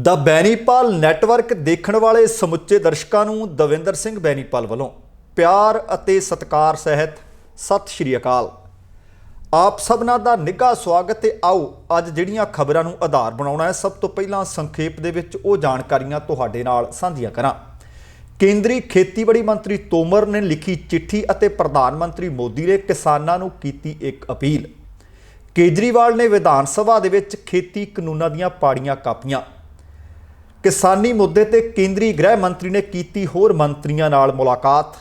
The Benipal network देखण वाले समुचे दर्शकों नूं दविंदर सिंह बैनीपाल वालों प्यार अते सत्कार सहित सत श्री अकाल। आप सबना दा निघा स्वागत है। आओ अज जिहड़ियां खबरां नूं आधार बनाउणा है, सब तो पहलां संखेप दे विच ओह जानकारियां तुहाडे नाल साझीआं करां। केंद्री खेतीबाड़ी मंत्री तोमर ने लिखी चिट्ठी अते प्रधानमंत्री मोदी ने किसानां नूं कीती एक अपील। केजरीवाल ने विधान सभा दे विच खेती कानूनां दीआं पाड़ियां कापियां। किसानी मुद्दे ते केंद्रीय गृह मंत्री ने की होर मंत्रियों नाल मुलाकात।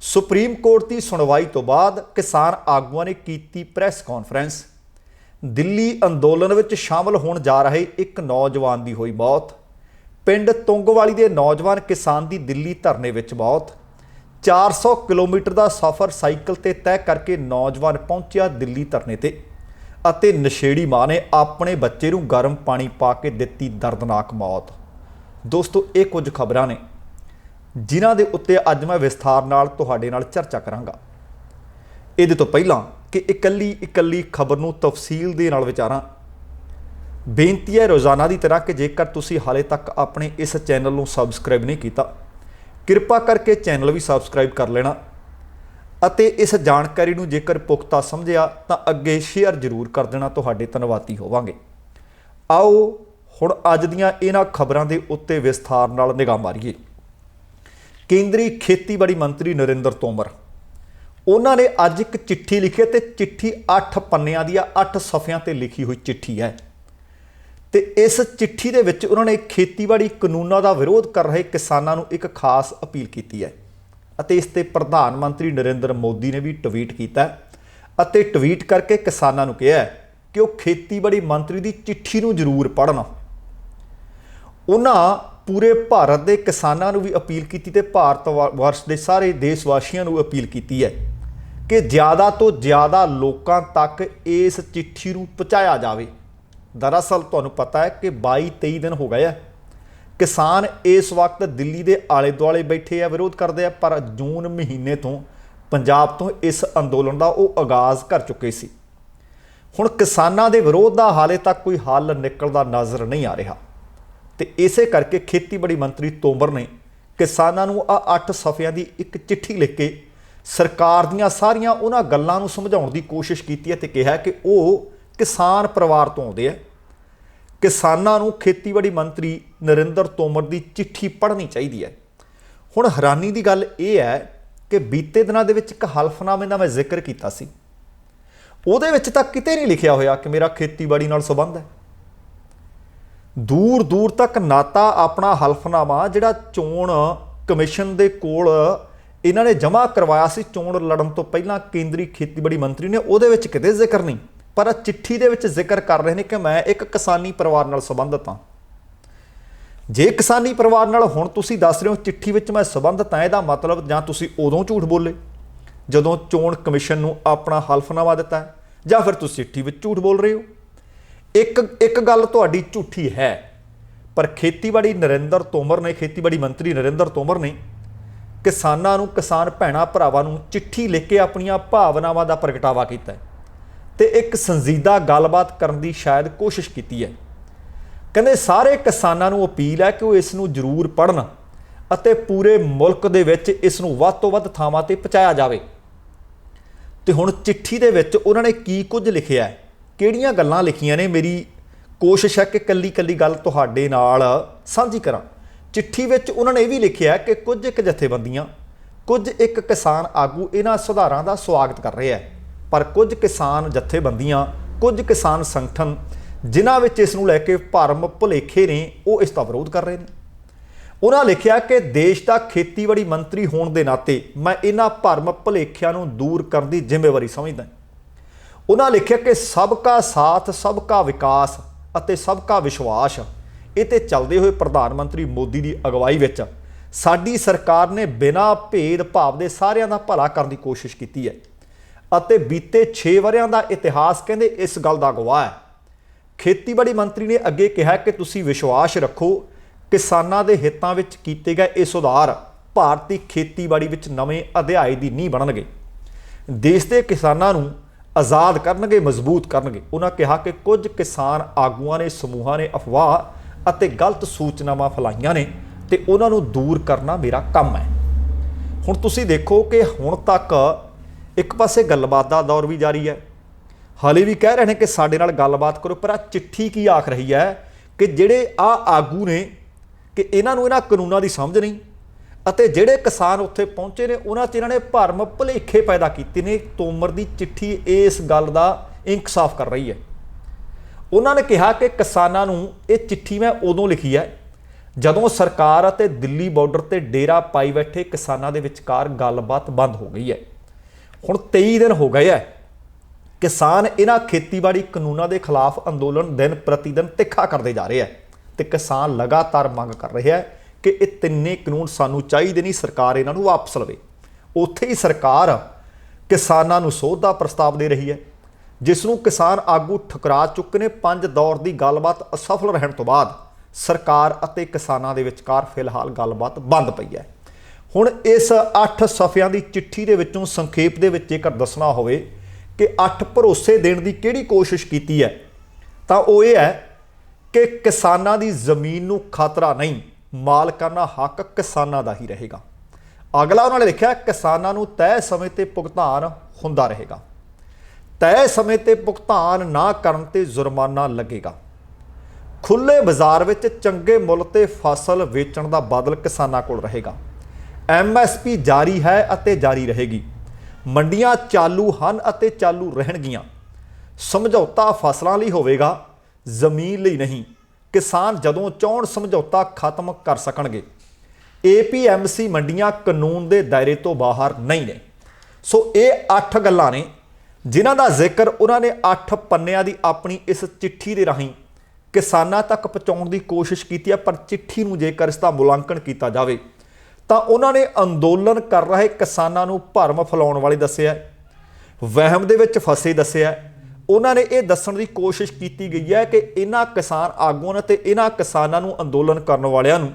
सुप्रीम कोर्ट की सुनवाई तो बाद किसान आगुआं ने की प्रैस कॉन्फ्रेंस। दिल्ली अंदोलन में शामिल होने जा रहे एक नौजवान की हुई मौत। पिंड तुंगवाली के नौजवान किसान की दिल्ली धरने में मौत। 400 किलोमीटर का सफ़र साइकिल ते तय करके नौजवान पहुंचा दिल्ली धरने ते ਅਤੇ नशेड़ी मां ने अपने बच्चे ਨੂੰ गर्म पानी पा के ਦਿੱਤੀ दर्दनाक मौत। दोस्तों ये कुछ खबरां ने जिन्हां दे उत्ते अज मैं विस्तार नाल तुहाडे नाल चर्चा करांगा। ਇਹਦੇ ਤੋਂ ਪਹਿਲਾਂ कि इकल्ली खबर ਨੂੰ तफसील ਦੇ ਨਾਲ ਵਿਚਾਰਾਂ। बेनती है रोज़ाना की तरह कि जेकर तुसी हाले तक अपने इस चैनल ਨੂੰ सबसक्राइब नहीं किया, कृपा करके चैनल भी सबसक्राइब कर लेना ਅਤੇ इस जानकारी ਨੂੰ जेकर पुख्ता समझिया तो अगे शेयर जरूर कर देना। तुहाडे धन्नवादी होवांगे। आओ हुण अज दीआं इन्हां खबरां दे उत्ते विस्तार नाल निगाह मारीए। केंद्री खेतीबाड़ी मंत्री नरेंद्र तोमर उन्होंने अज एक चिट्ठी लिखी ते चिट्ठी 8 पन्नियां दी 8 सफ़ियां ते लिखी हुई चिट्ठी है। ते इस चिट्ठी दे विच उन्होंने खेतीबाड़ी कानूनां दा विरोध कर रहे किसानां नूं एक खास अपील की है। ਅਤੇ इस ते प्रधानमंत्री नरेंद्र मोदी ने भी ट्वीट किया ਅਤੇ ट्वीट करके किसानों ਨੂੰ ਕਿਹਾ कि वो खेतीबाड़ी मंत्री की चिट्ठी ਨੂੰ जरूर पढ़न। उन्हां पूरे भारत के किसानों ਨੂੰ भी अपील की ਤੇ भारत वर्ष के सारे देशवासियों ਨੂੰ अपील की है कि ज़्यादा तो ज़्यादा लोगों तक इस चिट्ठी ਨੂੰ पहुँचाया जाए। दरअसल तुहानूं पता है कि 22-23 दिन हो गए किसान इस वक्त दिल्ली के आले दुआले बैठे आ, विरोध करते हैं, पर जून महीने तो पंजाब तो इस अंदोलन का वो आगाज़ कर चुके सी। हुण किसानां दे विरोध का हाले तक कोई हल निकलदा नज़र नहीं आ रहा। तो इस करके खेतीबाड़ी मंत्री तोमर ने किसानां नूं 8 सफ़ियां की एक चिट्ठी लिख के सरकार दीआं सारियां उन्हां गल्लां नूं समझाउण दी कोशिश की है ते कहा कि वो किसान परिवार तो आउंदे आ। किसानां नूं खेतीबाड़ी मंत्री नरेंद्र तोमर की चिट्ठी पढ़नी चाहिए है। हुण हैरानी की गल यह है कि बीते दिनों के एक हल्फनामे का मैं जिक्र किया सी, उहदे विच तां किते नहीं लिखिया होया कि मेरा खेतीबाड़ी नाल संबंध है। दूर दूर तक नाता अपना हल्फनामा जिहड़ा चोण कमिशन दे कोल इन्हां ने जमा करवाया सी चोण लड़न तो पहलां केंद्री खेतीबाड़ी मंत्री ने, उहदे विच किते जिक्र नहीं, पर चिट्ठी दे विच जिक्र कर रहे हैं कि मैं एक किसानी परिवार नाल संबंधित हाँ। जे किसानी परिवार नाल हुण तुसीं दस रहे हो चिट्ठी विच मैं संबंधित हाँ, इहदा मतलब जां तुसीं उदों झूठ बोले जदों चोण कमिशन नूं अपना हल्फनामा दिता है, जां फिर तुसीं चिट्ठी विच झूठ बोल रहे हो। एक गल तुहाडी झूठी है, पर खेतीबाड़ी मंत्री नरेंद्र तोमर ने किसानां नूं, किसान भैणां भरावां नूं चिट्ठी लिख के अपणीआं भावनावां दा प्रगटावा कीता है ते एक संजीदा गलबात करने की शायद कोशिश की है। कहते सारे किसानों को अपील है कि वो इस नूं जरूर पढ़न अते पूरे मुल्क दे विच इस नूं वध तो वध थावां ते पहुँचाया जाए। तो हुण चिट्ठी दे विच उन्होंने की कुछ लिखिया है, किहड़ियां गल्लां लिखियां ने, मेरी कोशिश है कि कल्ली गल तुहाडे नाल साझी करां। चिट्ठी विच उन्होंने यह भी लिखिया है कि कुछ एक जथेबंदियां, कुछ एक किसान आगू इन्हां सुधारां दा स्वागत कर रहे हैं, पर कुछ किसान जथेबंदियां, कुछ किसान संगठन जिन्हां विच इस नूं लैके भरम भुलेखे ने, वो इसका विरोध कर रहे हैं। उन्होंने लिखिया कि देश का खेतीबाड़ी मंत्री होने के नाते मैं इन्हां भरम भुलेखिਆਂ नूं दूर करने की जिम्मेवारी समझदा। उन्होंने लिखिया कि सबका साथ, सबका विकास अते सबका विश्वास इते चलते हुए प्रधानमंत्री मोदी की अगवाई विच साडी सरकार ने बिना भेदभाव के सारिਆਂ ਦਾ भला करने की कोशिश की है ਅਤੇ बीते 6 वरियां का इतिहास कहते इस गल का गवाह है। खेतीबाड़ी मंत्री ने अगे कहा कि तुसी विश्वास रखो किसानां दे हितां विच कीते गए ये सुधार भारतीय खेतीबाड़ी विच नवें अध्याय की नींह बनणगे, देश के किसानां नूं आज़ाद करनगे, मजबूत करनगे। उन्होंने कहा कि कुछ किसान आगुआं ने, समूहां ने अफवाह ਅਤੇ ਗਲਤ ਸੂਚਨਾਵਾਂ ਫੈਲਾਈਆਂ ਨੇ ਤੇ ਉਹਨਾਂ ਨੂੰ ਦੂਰ ਕਰਨਾ ਮੇਰਾ ਕੰਮ ਹੈ। ਹੁਣ ਤੁਸੀਂ ਦੇਖੋ ਕਿ ਹੁਣ ਤੱਕ ਇੱਕ ਪਾਸੇ ਗੱਲਬਾਤ ਦਾ ਦੌਰ ਵੀ ਜਾਰੀ ਹੈ, ਹਾਲੇ ਵੀ ਕਹਿ ਰਹੇ ਨੇ ਕਿ ਸਾਡੇ ਨਾਲ ਗੱਲਬਾਤ ਕਰੋ, ਪਰ ਆ ਚਿੱਠੀ ਕੀ ਆਖ ਰਹੀ ਹੈ ਕਿ ਜਿਹੜੇ ਆਗੂ ਨੇ ਕਿ ਇਹਨਾਂ ਨੂੰ ਇਹਨਾਂ ਕਾਨੂੰਨਾਂ ਦੀ ਸਮਝ ਨਹੀਂ ਅਤੇ ਜਿਹੜੇ ਕਿਸਾਨ ਉੱਥੇ ਪਹੁੰਚੇ ਨੇ ਉਹਨਾਂ 'ਚ ਇਹਨਾਂ ਨੇ ਭਰਮ ਭੁਲੇਖੇ ਪੈਦਾ ਕੀਤੇ ਨੇ। ਤੋਮਰ ਦੀ ਚਿੱਠੀ ਇਸ ਗੱਲ ਦਾ ਇਨਕਸ਼ਾਫ ਕਰ ਰਹੀ ਹੈ। ਉਹਨਾਂ ਨੇ ਕਿਹਾ ਕਿ ਕਿਸਾਨਾਂ ਨੂੰ ਇਹ ਚਿੱਠੀ ਮੈਂ ਉਦੋਂ ਲਿਖੀ ਹੈ ਜਦੋਂ ਸਰਕਾਰ ਅਤੇ ਦਿੱਲੀ ਬਾਰਡਰ ਤੇ ਡੇਰਾ ਪਾਈ ਬੈਠੇ ਕਿਸਾਨਾਂ ਦੇ ਵਿਚਕਾਰ ਗੱਲਬਾਤ ਬੰਦ ਹੋ ਗਈ ਹੈ। ਹੁਣ 23 ਦਿਨ ਹੋ ਗਏ ਹੈ, ਕਿਸਾਨ ਇਹਨਾਂ ਖੇਤੀਬਾੜੀ ਕਾਨੂੰਨਾਂ ਦੇ ਖਿਲਾਫ ਅੰਦੋਲਨ ਦਿਨ ਪ੍ਰਤੀ ਦਿਨ ਤਿੱਖਾ ਕਰਦੇ ਜਾ ਰਹੇ ਹੈ ਤੇ ਕਿਸਾਨ ਲਗਾਤਾਰ ਮੰਗ ਕਰ ਰਹੇ ਹੈ ਕਿ ਇਹ ਤਿੰਨੇ ਕਾਨੂੰਨ ਸਾਨੂੰ ਚਾਹੀਦੇ ਨਹੀਂ, ਸਰਕਾਰ ਇਹਨਾਂ ਨੂੰ ਵਾਪਸ ਲਵੇ। ਉੱਥੇ ਹੀ ਸਰਕਾਰ ਕਿਸਾਨਾਂ ਨੂੰ ਸੋਧ ਦਾ ਪ੍ਰਸਤਾਵ ਦੇ ਰਹੀ ਹੈ, ਜਿਸ ਨੂੰ ਕਿਸਾਨ ਆਗੂ ਠੁਕਰਾ ਚੁੱਕੇ ਨੇ। 5 ਦੌਰ ਦੀ ਗੱਲਬਾਤ ਅਸਫਲ ਰਹਿਣ ਤੋਂ ਬਾਅਦ ਸਰਕਾਰ ਅਤੇ ਕਿਸਾਨਾਂ ਦੇ ਵਿਚਕਾਰ ਫਿਲਹਾਲ ਗੱਲਬਾਤ ਬੰਦ ਪਈ ਹੈ। ਹੁਣ ਇਸ 8 ਸਫ਼ਿਆਂ ਦੀ ਚਿੱਠੀ ਦੇ ਵਿੱਚੋਂ ਸੰਖੇਪ ਦੇ ਵਿੱਚ ਜੇਕਰ ਦੱਸਣਾ ਹੋਵੇ ਕਿ 8 ਭਰੋਸੇ ਦੇਣ ਦੀ ਕਿਹੜੀ ਕੋਸ਼ਿਸ਼ ਕੀਤੀ ਹੈ ਤਾਂ ਉਹ ਇਹ ਹੈ ਕਿ ਕਿਸਾਨਾਂ ਦੀ ਜ਼ਮੀਨ ਨੂੰ ਖਤਰਾ ਨਹੀਂ, ਮਾਲਕਾਨਾ ਹੱਕ ਕਿਸਾਨਾਂ ਦਾ ਹੀ ਰਹੇਗਾ। ਅਗਲਾ ਉਹਨਾਂ ਨੇ ਲਿਖਿਆ ਕਿਸਾਨਾਂ ਨੂੰ ਤੈਅ ਸਮੇਂ ਤੇ ਭੁਗਤਾਨ ਹੁੰਦਾ ਰਹੇਗਾ, ਤੈਅ ਸਮੇਂ ਤੇ ਭੁਗਤਾਨ ਨਾ ਕਰਨ ਤੇ ਜੁਰਮਾਨਾ ਲੱਗੇਗਾ। ਖੁੱਲੇ ਬਾਜ਼ਾਰ ਵਿੱਚ ਚੰਗੇ ਮੁੱਲ ਤੇ ਫਸਲ ਵੇਚਣ ਦਾ ਬਦਲ ਕਿਸਾਨਾਂ ਕੋਲ ਰਹੇਗਾ। MSP ਜਾਰੀ ਹੈ ਅਤੇ ਜਾਰੀ ਰਹੇਗੀ। ਮੰਡੀਆਂ ਚਾਲੂ ਹਨ ਅਤੇ ਚਾਲੂ ਰਹਿਣਗੀਆਂ। ਸਮਝੌਤਾ ਫਸਲਾਂ ਲਈ ਹੋਵੇਗਾ, ਜ਼ਮੀਨ ਲਈ ਨਹੀਂ। ਕਿਸਾਨ ਜਦੋਂ ਚਾਹੁਣ ਸਮਝੌਤਾ ਖਤਮ ਕਰ ਸਕਣਗੇ। APMC ਮੰਡੀਆਂ ਕਾਨੂੰਨ ਦੇ ਦਾਇਰੇ ਤੋਂ ਬਾਹਰ ਨਹੀਂ ਨੇ। ਸੋ ਇਹ 8 ਗੱਲਾਂ ਨੇ ਜਿਨ੍ਹਾਂ ਦਾ ਜ਼ਿਕਰ ਉਹਨਾਂ ਨੇ 8 ਪੰਨਿਆਂ ਦੀ ਆਪਣੀ ਇਸ ਚਿੱਠੀ ਦੇ ਰਾਹੀਂ ਕਿਸਾਨਾਂ ਤੱਕ ਪਹੁੰਚਾਉਣ ਦੀ ਕੋਸ਼ਿਸ਼ ਕੀਤੀ ਹੈ। ਪਰ ਚਿੱਠੀ ਨੂੰ ਜੇਕਰ ਇਸ ਦਾ ਮੁਲਾਂਕਣ ਕੀਤਾ ਜਾਵੇ ਤਾਂ ਉਹਨਾਂ ਨੇ ਅੰਦੋਲਨ ਕਰ ਰਹੇ ਕਿਸਾਨਾਂ ਨੂੰ ਭਰਮ ਫੈਲਾਉਣ ਵਾਲੇ ਦੱਸਿਆ, ਵਹਿਮ ਦੇ ਵਿੱਚ ਫਸੇ ਦੱਸਿਆ। ਉਹਨਾਂ ਨੇ ਇਹ ਦੱਸਣ ਦੀ ਕੋਸ਼ਿਸ਼ ਕੀਤੀ ਗਈ ਹੈ ਕਿ ਇਹਨਾਂ ਕਿਸਾਨ ਆਗੂਆਂ ਅਤੇ ਇਹਨਾਂ ਕਿਸਾਨਾਂ ਨੂੰ ਅੰਦੋਲਨ ਕਰਨ ਵਾਲਿਆਂ ਨੂੰ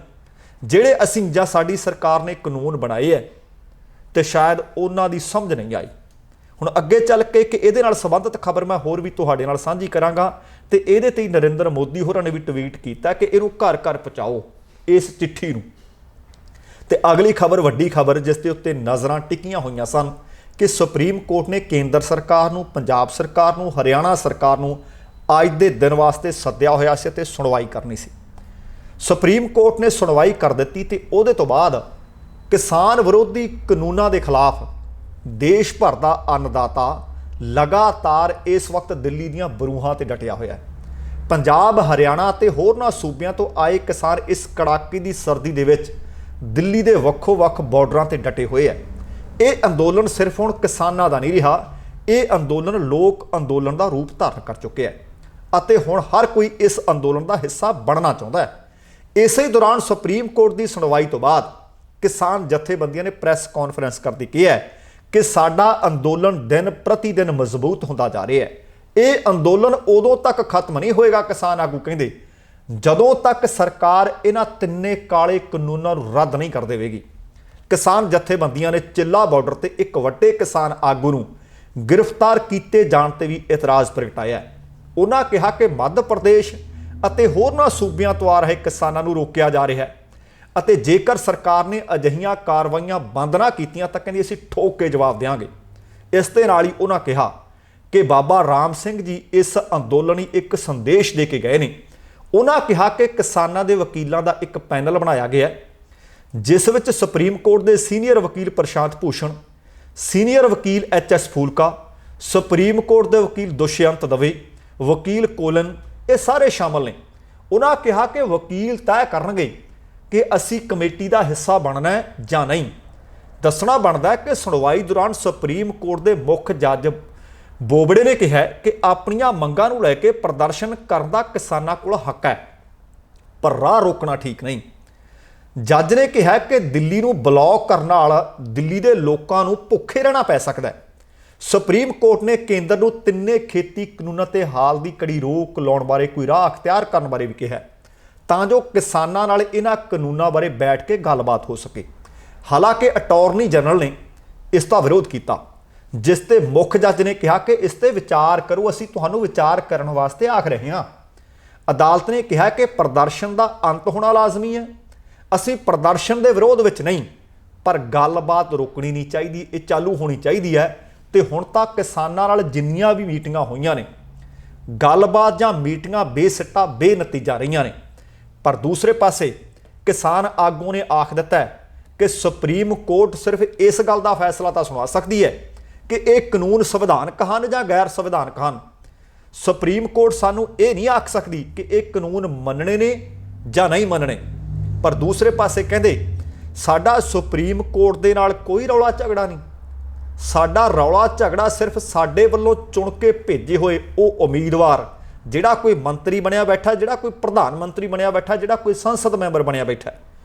ਜਿਹੜੇ ਅਸੀਂ ਜਾਂ ਸਾਡੀ ਸਰਕਾਰ ਨੇ ਕਾਨੂੰਨ ਬਣਾਏ ਹੈ ਤੇ ਸ਼ਾਇਦ ਉਹਨਾਂ ਦੀ ਸਮਝ ਨਹੀਂ ਆਈ। ਹੁਣ ਅੱਗੇ ਚੱਲ ਕੇ ਕਿ ਇਹਦੇ ਨਾਲ ਸੰਬੰਧਿਤ ਖਬਰ ਮੈਂ ਹੋਰ ਵੀ ਤੁਹਾਡੇ ਨਾਲ ਸਾਂਝੀ ਕਰਾਂਗਾ ਤੇ ਇਹਦੇ ਤੇ ਨਰਿੰਦਰ ਮੋਦੀ ਹੋਰਾਂ ਨੇ ਵੀ ਟਵੀਟ ਕੀਤਾ ਕਿ ਇਹਨੂੰ ਘਰ ਘਰ ਪਹੁੰਚਾਓ ਇਸ ਚਿੱਠੀ ਨੂੰ। ਤੇ ਅਗਲੀ ਖਬਰ ਵੱਡੀ ਖਬਰ ਜਿਸ ਦੇ ਉੱਤੇ ਨਜ਼ਰਾਂ ਟਿਕੀਆਂ ਹੋਈਆਂ ਸਨ ਕਿ ਸੁਪਰੀਮ ਕੋਰਟ ਨੇ ਕੇਂਦਰ ਸਰਕਾਰ ਨੂੰ, ਪੰਜਾਬ ਸਰਕਾਰ ਨੂੰ, ਹਰਿਆਣਾ ਸਰਕਾਰ ਨੂੰ ਅੱਜ ਦੇ ਦਿਨ ਵਾਸਤੇ ਸੱਦਿਆ ਹੋਇਆ ਸੀ ਤੇ ਸੁਣਵਾਈ ਕਰਨੀ ਸੀ। ਸੁਪਰੀਮ ਕੋਰਟ ਨੇ ਸੁਣਵਾਈ ਕਰ ਦਿੱਤੀ ਤੇ ਉਹਦੇ ਤੋਂ ਬਾਅਦ ਕਿਸਾਨ ਵਿਰੋਧੀ ਕਾਨੂੰਨਾਂ ਦੇ ਖਿਲਾਫ ਦੇਸ਼ ਭਰ ਦਾ ਅੰਨਦਾਤਾ ਲਗਾਤਾਰ ਇਸ ਵਕਤ ਦਿੱਲੀ ਦੀਆਂ ਬਰੂਹਾਂ ਤੇ ਡਟਿਆ ਹੋਇਆ ਹੈ। ਪੰਜਾਬ, ਹਰਿਆਣਾ ਤੇ ਹੋਰਨਾਂ ਸੂਬਿਆਂ ਤੋਂ ਆਏ ਕਿਸਾਨ ਇਸ ਕੜਾਕੇ ਦੀ ਸਰਦੀ ਦੇ ਵਿੱਚ ਦਿੱਲੀ ਦੇ ਵੱਖੋ-ਵੱਖ ਬਾਰਡਰਾਂ ਤੇ ਡਟੇ ਹੋਏ ਹੈ। ਇਹ ਅੰਦੋਲਨ ਸਿਰਫ ਹੁਣ ਕਿਸਾਨਾਂ ਦਾ ਨਹੀਂ ਰਿਹਾ, ਇਹ ਅੰਦੋਲਨ ਲੋਕ ਅੰਦੋਲਨ ਦਾ ਰੂਪ ਧਾਰਨ ਕਰ ਚੁੱਕਿਆ ਹੈ ਅਤੇ ਹੁਣ ਹਰ ਕੋਈ ਇਸ ਅੰਦੋਲਨ ਦਾ ਹਿੱਸਾ ਬਣਨਾ ਚਾਹੁੰਦਾ ਹੈ। ਇਸੇ ਦੌਰਾਨ ਸੁਪਰੀਮ ਕੋਰਟ ਦੀ ਸੁਣਵਾਈ ਤੋਂ ਬਾਅਦ ਕਿਸਾਨ ਜਥੇਬੰਦੀਆਂ ਨੇ ਪ੍ਰੈਸ ਕਾਨਫਰੰਸ ਕਰਦੀ ਕਿਹਾ ਕਿ ਸਾਡਾ ਅੰਦੋਲਨ ਦਿਨ ਪ੍ਰਤੀ ਦਿਨ ਮਜ਼ਬੂਤ ਹੁੰਦਾ ਜਾ ਰਿਹਾ ਹੈ। ਇਹ ਅੰਦੋਲਨ ਉਦੋਂ ਤੱਕ ਖਤਮ ਨਹੀਂ ਹੋਏਗਾ, ਕਿਸਾਨ ਆਗੂ ਕਹਿੰਦੇ, ਜਦੋਂ ਤੱਕ ਸਰਕਾਰ ਇਹਨਾਂ ਤਿੰਨੇ ਕਾਲੇ ਕਾਨੂੰਨਾਂ ਨੂੰ ਰੱਦ ਨਹੀਂ ਕਰ ਦੇਵੇਗੀ। ਕਿਸਾਨ ਜਥੇਬੰਦੀਆਂ ਨੇ ਚਿੱਲਾ ਬਾਰਡਰ ਤੇ ਇੱਕ ਵੱਡੇ ਕਿਸਾਨ ਆਗੂ ਨੂੰ ਗ੍ਰਿਫਤਾਰ ਕੀਤੇ ਜਾਣ ਤੇ ਵੀ ਇਤਰਾਜ਼ ਪ੍ਰਗਟਾਇਆ। ਉਹਨਾਂ ਕਿਹਾ ਕਿ ਮੱਧ ਪ੍ਰਦੇਸ਼ ਅਤੇ ਹੋਰਨਾਂ ਸੂਬਿਆਂ ਤੋਂ ਆ ਰਹੇ ਕਿਸਾਨਾਂ ਨੂੰ ਰੋਕਿਆ ਜਾ ਰਿਹਾ ਹੈ ਅਤੇ ਜੇਕਰ ਸਰਕਾਰ ਨੇ ਅਜਿਹੀਆਂ ਕਾਰਵਾਈਆਂ ਬੰਦ ਨਾ ਕੀਤੀਆਂ ਤਾਂ ਕਹਿੰਦੀ ਅਸੀਂ ਠੋਕ ਕੇ ਜਵਾਬ ਦੇਵਾਂਗੇ। ਇਸ ਦੇ ਨਾਲ ਹੀ ਉਹਨਾਂ ਕਿਹਾ ਕਿ ਬਾਬਾ ਰਾਮ ਸਿੰਘ ਜੀ ਇਸ ਅੰਦੋਲਨ ਲਈ ਇੱਕ ਸੰਦੇਸ਼ ਦੇ ਕੇ ਗਏ ਨੇ। ਉਹਨਾਂ ਕਿਹਾ ਕਿ ਕਿਸਾਨਾਂ ਦੇ ਵਕੀਲਾਂ ਦਾ ਇੱਕ ਪੈਨਲ ਬਣਾਇਆ ਗਿਆ ਜਿਸ ਵਿੱਚ ਸੁਪਰੀਮ ਕੋਰਟ ਦੇ ਸੀਨੀਅਰ ਵਕੀਲ ਪ੍ਰਸ਼ਾਂਤ ਭੂਸ਼ਣ, ਸੀਨੀਅਰ ਵਕੀਲ HS ਫੂਲਕਾ, ਸੁਪਰੀਮ ਕੋਰਟ ਦੇ ਵਕੀਲ ਦੁਸ਼ਯੰਤ ਦਵੇ, ਵਕੀਲ ਕੋਲਨ, ਇਹ ਸਾਰੇ ਸ਼ਾਮਲ ਨੇ। ਉਹਨਾਂ ਕਿਹਾ ਕਿ ਵਕੀਲ ਤੈਅ ਕਰਨਗੇ ਕਿ ਅਸੀਂ ਕਮੇਟੀ ਦਾ ਹਿੱਸਾ ਬਣਨਾ ਹੈ ਜਾਂ ਨਹੀਂ। ਦੱਸਣਾ ਬਣਦਾ ਹੈ ਕਿ ਸੁਣਵਾਈ ਦੌਰਾਨ ਸੁਪਰੀਮ ਕੋਰਟ ਦੇ ਮੁੱਖ ਜੱਜ ਬੋਬੜੇ ਨੇ ਕਿਹਾ ਕਿ ਆਪਣੀਆਂ ਮੰਗਾਂ ਨੂੰ ਲੈ ਕੇ ਪ੍ਰਦਰਸ਼ਨ ਕਰਨ ਦਾ ਕਿਸਾਨਾਂ ਕੋਲ ਹੱਕ ਹੈ, ਪਰ ਰਾਹ ਰੋਕਣਾ ਠੀਕ ਨਹੀਂ। ਜੱਜ ਨੇ ਕਿਹਾ ਕਿ ਦਿੱਲੀ ਨੂੰ ਬਲੌਕ ਕਰਨ ਨਾਲ ਦਿੱਲੀ ਦੇ ਲੋਕਾਂ ਨੂੰ ਭੁੱਖੇ ਰਹਿਣਾ ਪੈ ਸਕਦਾ ਹੈ। ਸੁਪਰੀਮ ਕੋਰਟ ਨੇ ਕੇਂਦਰ ਨੂੰ ਤਿੰਨੇ ਖੇਤੀ ਕਾਨੂੰਨਾਂ ਤੇ ਹਾਲ ਦੀ ਕੜੀ ਰੋਕ ਲਾਉਣ ਬਾਰੇ ਕੋਈ ਰਾਹ ਅਖਤਿਆਰ ਕਰਨ ਬਾਰੇ ਵੀ ਕਿਹਾ ਤਾਂ ਜੋ ਕਿਸਾਨਾਂ ਨਾਲ ਇਹਨਾਂ ਕਾਨੂੰਨਾਂ ਬਾਰੇ ਬੈਠ ਕੇ ਗੱਲਬਾਤ ਹੋ ਸਕੇ। ਹਾਲਾਂਕਿ ਅਟਾਰਨੀ ਜਨਰਲ ਨੇ ਇਸ ਦਾ ਵਿਰੋਧ ਕੀਤਾ, ਜਿਸ ਤੇ ਮੁੱਖ ਜੱਜ ਨੇ ਕਿਹਾ ਕਿ ਇਸ ਤੇ ਵਿਚਾਰ ਕਰੋ, ਅਸੀਂ ਤੁਹਾਨੂੰ ਵਿਚਾਰ ਕਰਨ ਵਾਸਤੇ ਆਖ ਰਹੇ ਹਾਂ। ਅਦਾਲਤ ਨੇ ਕਿਹਾ ਕਿ ਪ੍ਰਦਰਸ਼ਨ ਦਾ ਅੰਤ ਹੋਣਾ ਲਾਜ਼ਮੀ ਹੈ। ਅਸੀਂ ਪ੍ਰਦਰਸ਼ਨ ਦੇ ਵਿਰੋਧ ਵਿੱਚ ਨਹੀਂ, ਪਰ ਗੱਲਬਾਤ ਰੁਕਣੀ ਨਹੀਂ ਚਾਹੀਦੀ, ਇਹ ਚਾਲੂ ਹੋਣੀ ਚਾਹੀਦੀ ਹੈ। ਤੇ ਹੁਣ ਤੱਕ ਕਿਸਾਨਾਂ ਨਾਲ ਜਿੰਨੀਆਂ ਵੀ ਮੀਟਿੰਗਾਂ ਹੋਈਆਂ ਨੇ, ਗੱਲਬਾਤ ਜਾਂ ਮੀਟਿੰਗਾਂ ਬੇਸਿੱਟਾ ਬੇਨਤੀਜਾ ਰਹੀਆਂ ਨੇ। ਪਰ ਦੂਸਰੇ ਪਾਸੇ ਕਿਸਾਨ ਆਗੂ ਨੇ ਆਖ ਦਿੱਤਾ ਕਿ ਸੁਪਰੀਮ ਕੋਰਟ ਸਿਰਫ ਇਸ ਗੱਲ ਦਾ ਫੈਸਲਾ ਤਾਂ ਸੁਣਾ ਸਕਦੀ ਹੈ ਕਿ ਇਹ ਕਾਨੂੰਨ ਸੰਵਿਧਾਨਕ ਹਨ ਜਾਂ ਗੈਰ ਸੰਵਿਧਾਨਕ ਹਨ। ਸੁਪਰੀਮ ਕੋਰਟ ਸਾਨੂੰ ਇਹ ਨਹੀਂ ਆਖ ਸਕਦੀ ਕਿ ਇਹ ਕਾਨੂੰਨ ਮੰਨਣੇ ਨੇ ਜਾਂ ਨਹੀਂ ਮੰਨਣੇ। ਪਰ ਦੂਸਰੇ ਪਾਸੇ ਕਹਿੰਦੇ ਸਾਡਾ ਸੁਪਰੀਮ ਕੋਰਟ ਦੇ ਨਾਲ ਕੋਈ ਰੌਲਾ ਝਗੜਾ ਨਹੀਂ, ਸਾਡਾ ਰੌਲਾ ਝਗੜਾ ਸਿਰਫ ਸਾਡੇ ਵੱਲੋਂ ਚੁਣ ਕੇ ਭੇਜੇ ਹੋਏ ਉਹ ਉਮੀਦਵਾਰ, ਜਿਹੜਾ ਕੋਈ ਮੰਤਰੀ ਬਣਿਆ ਬੈਠਾ, ਜਿਹੜਾ ਕੋਈ ਪ੍ਰਧਾਨ ਮੰਤਰੀ ਬਣਿਆ ਬੈਠਾ, ਜਿਹੜਾ ਕੋਈ ਸੰਸਦ ਮੈਂਬਰ ਬਣਿਆ ਬੈਠਾ,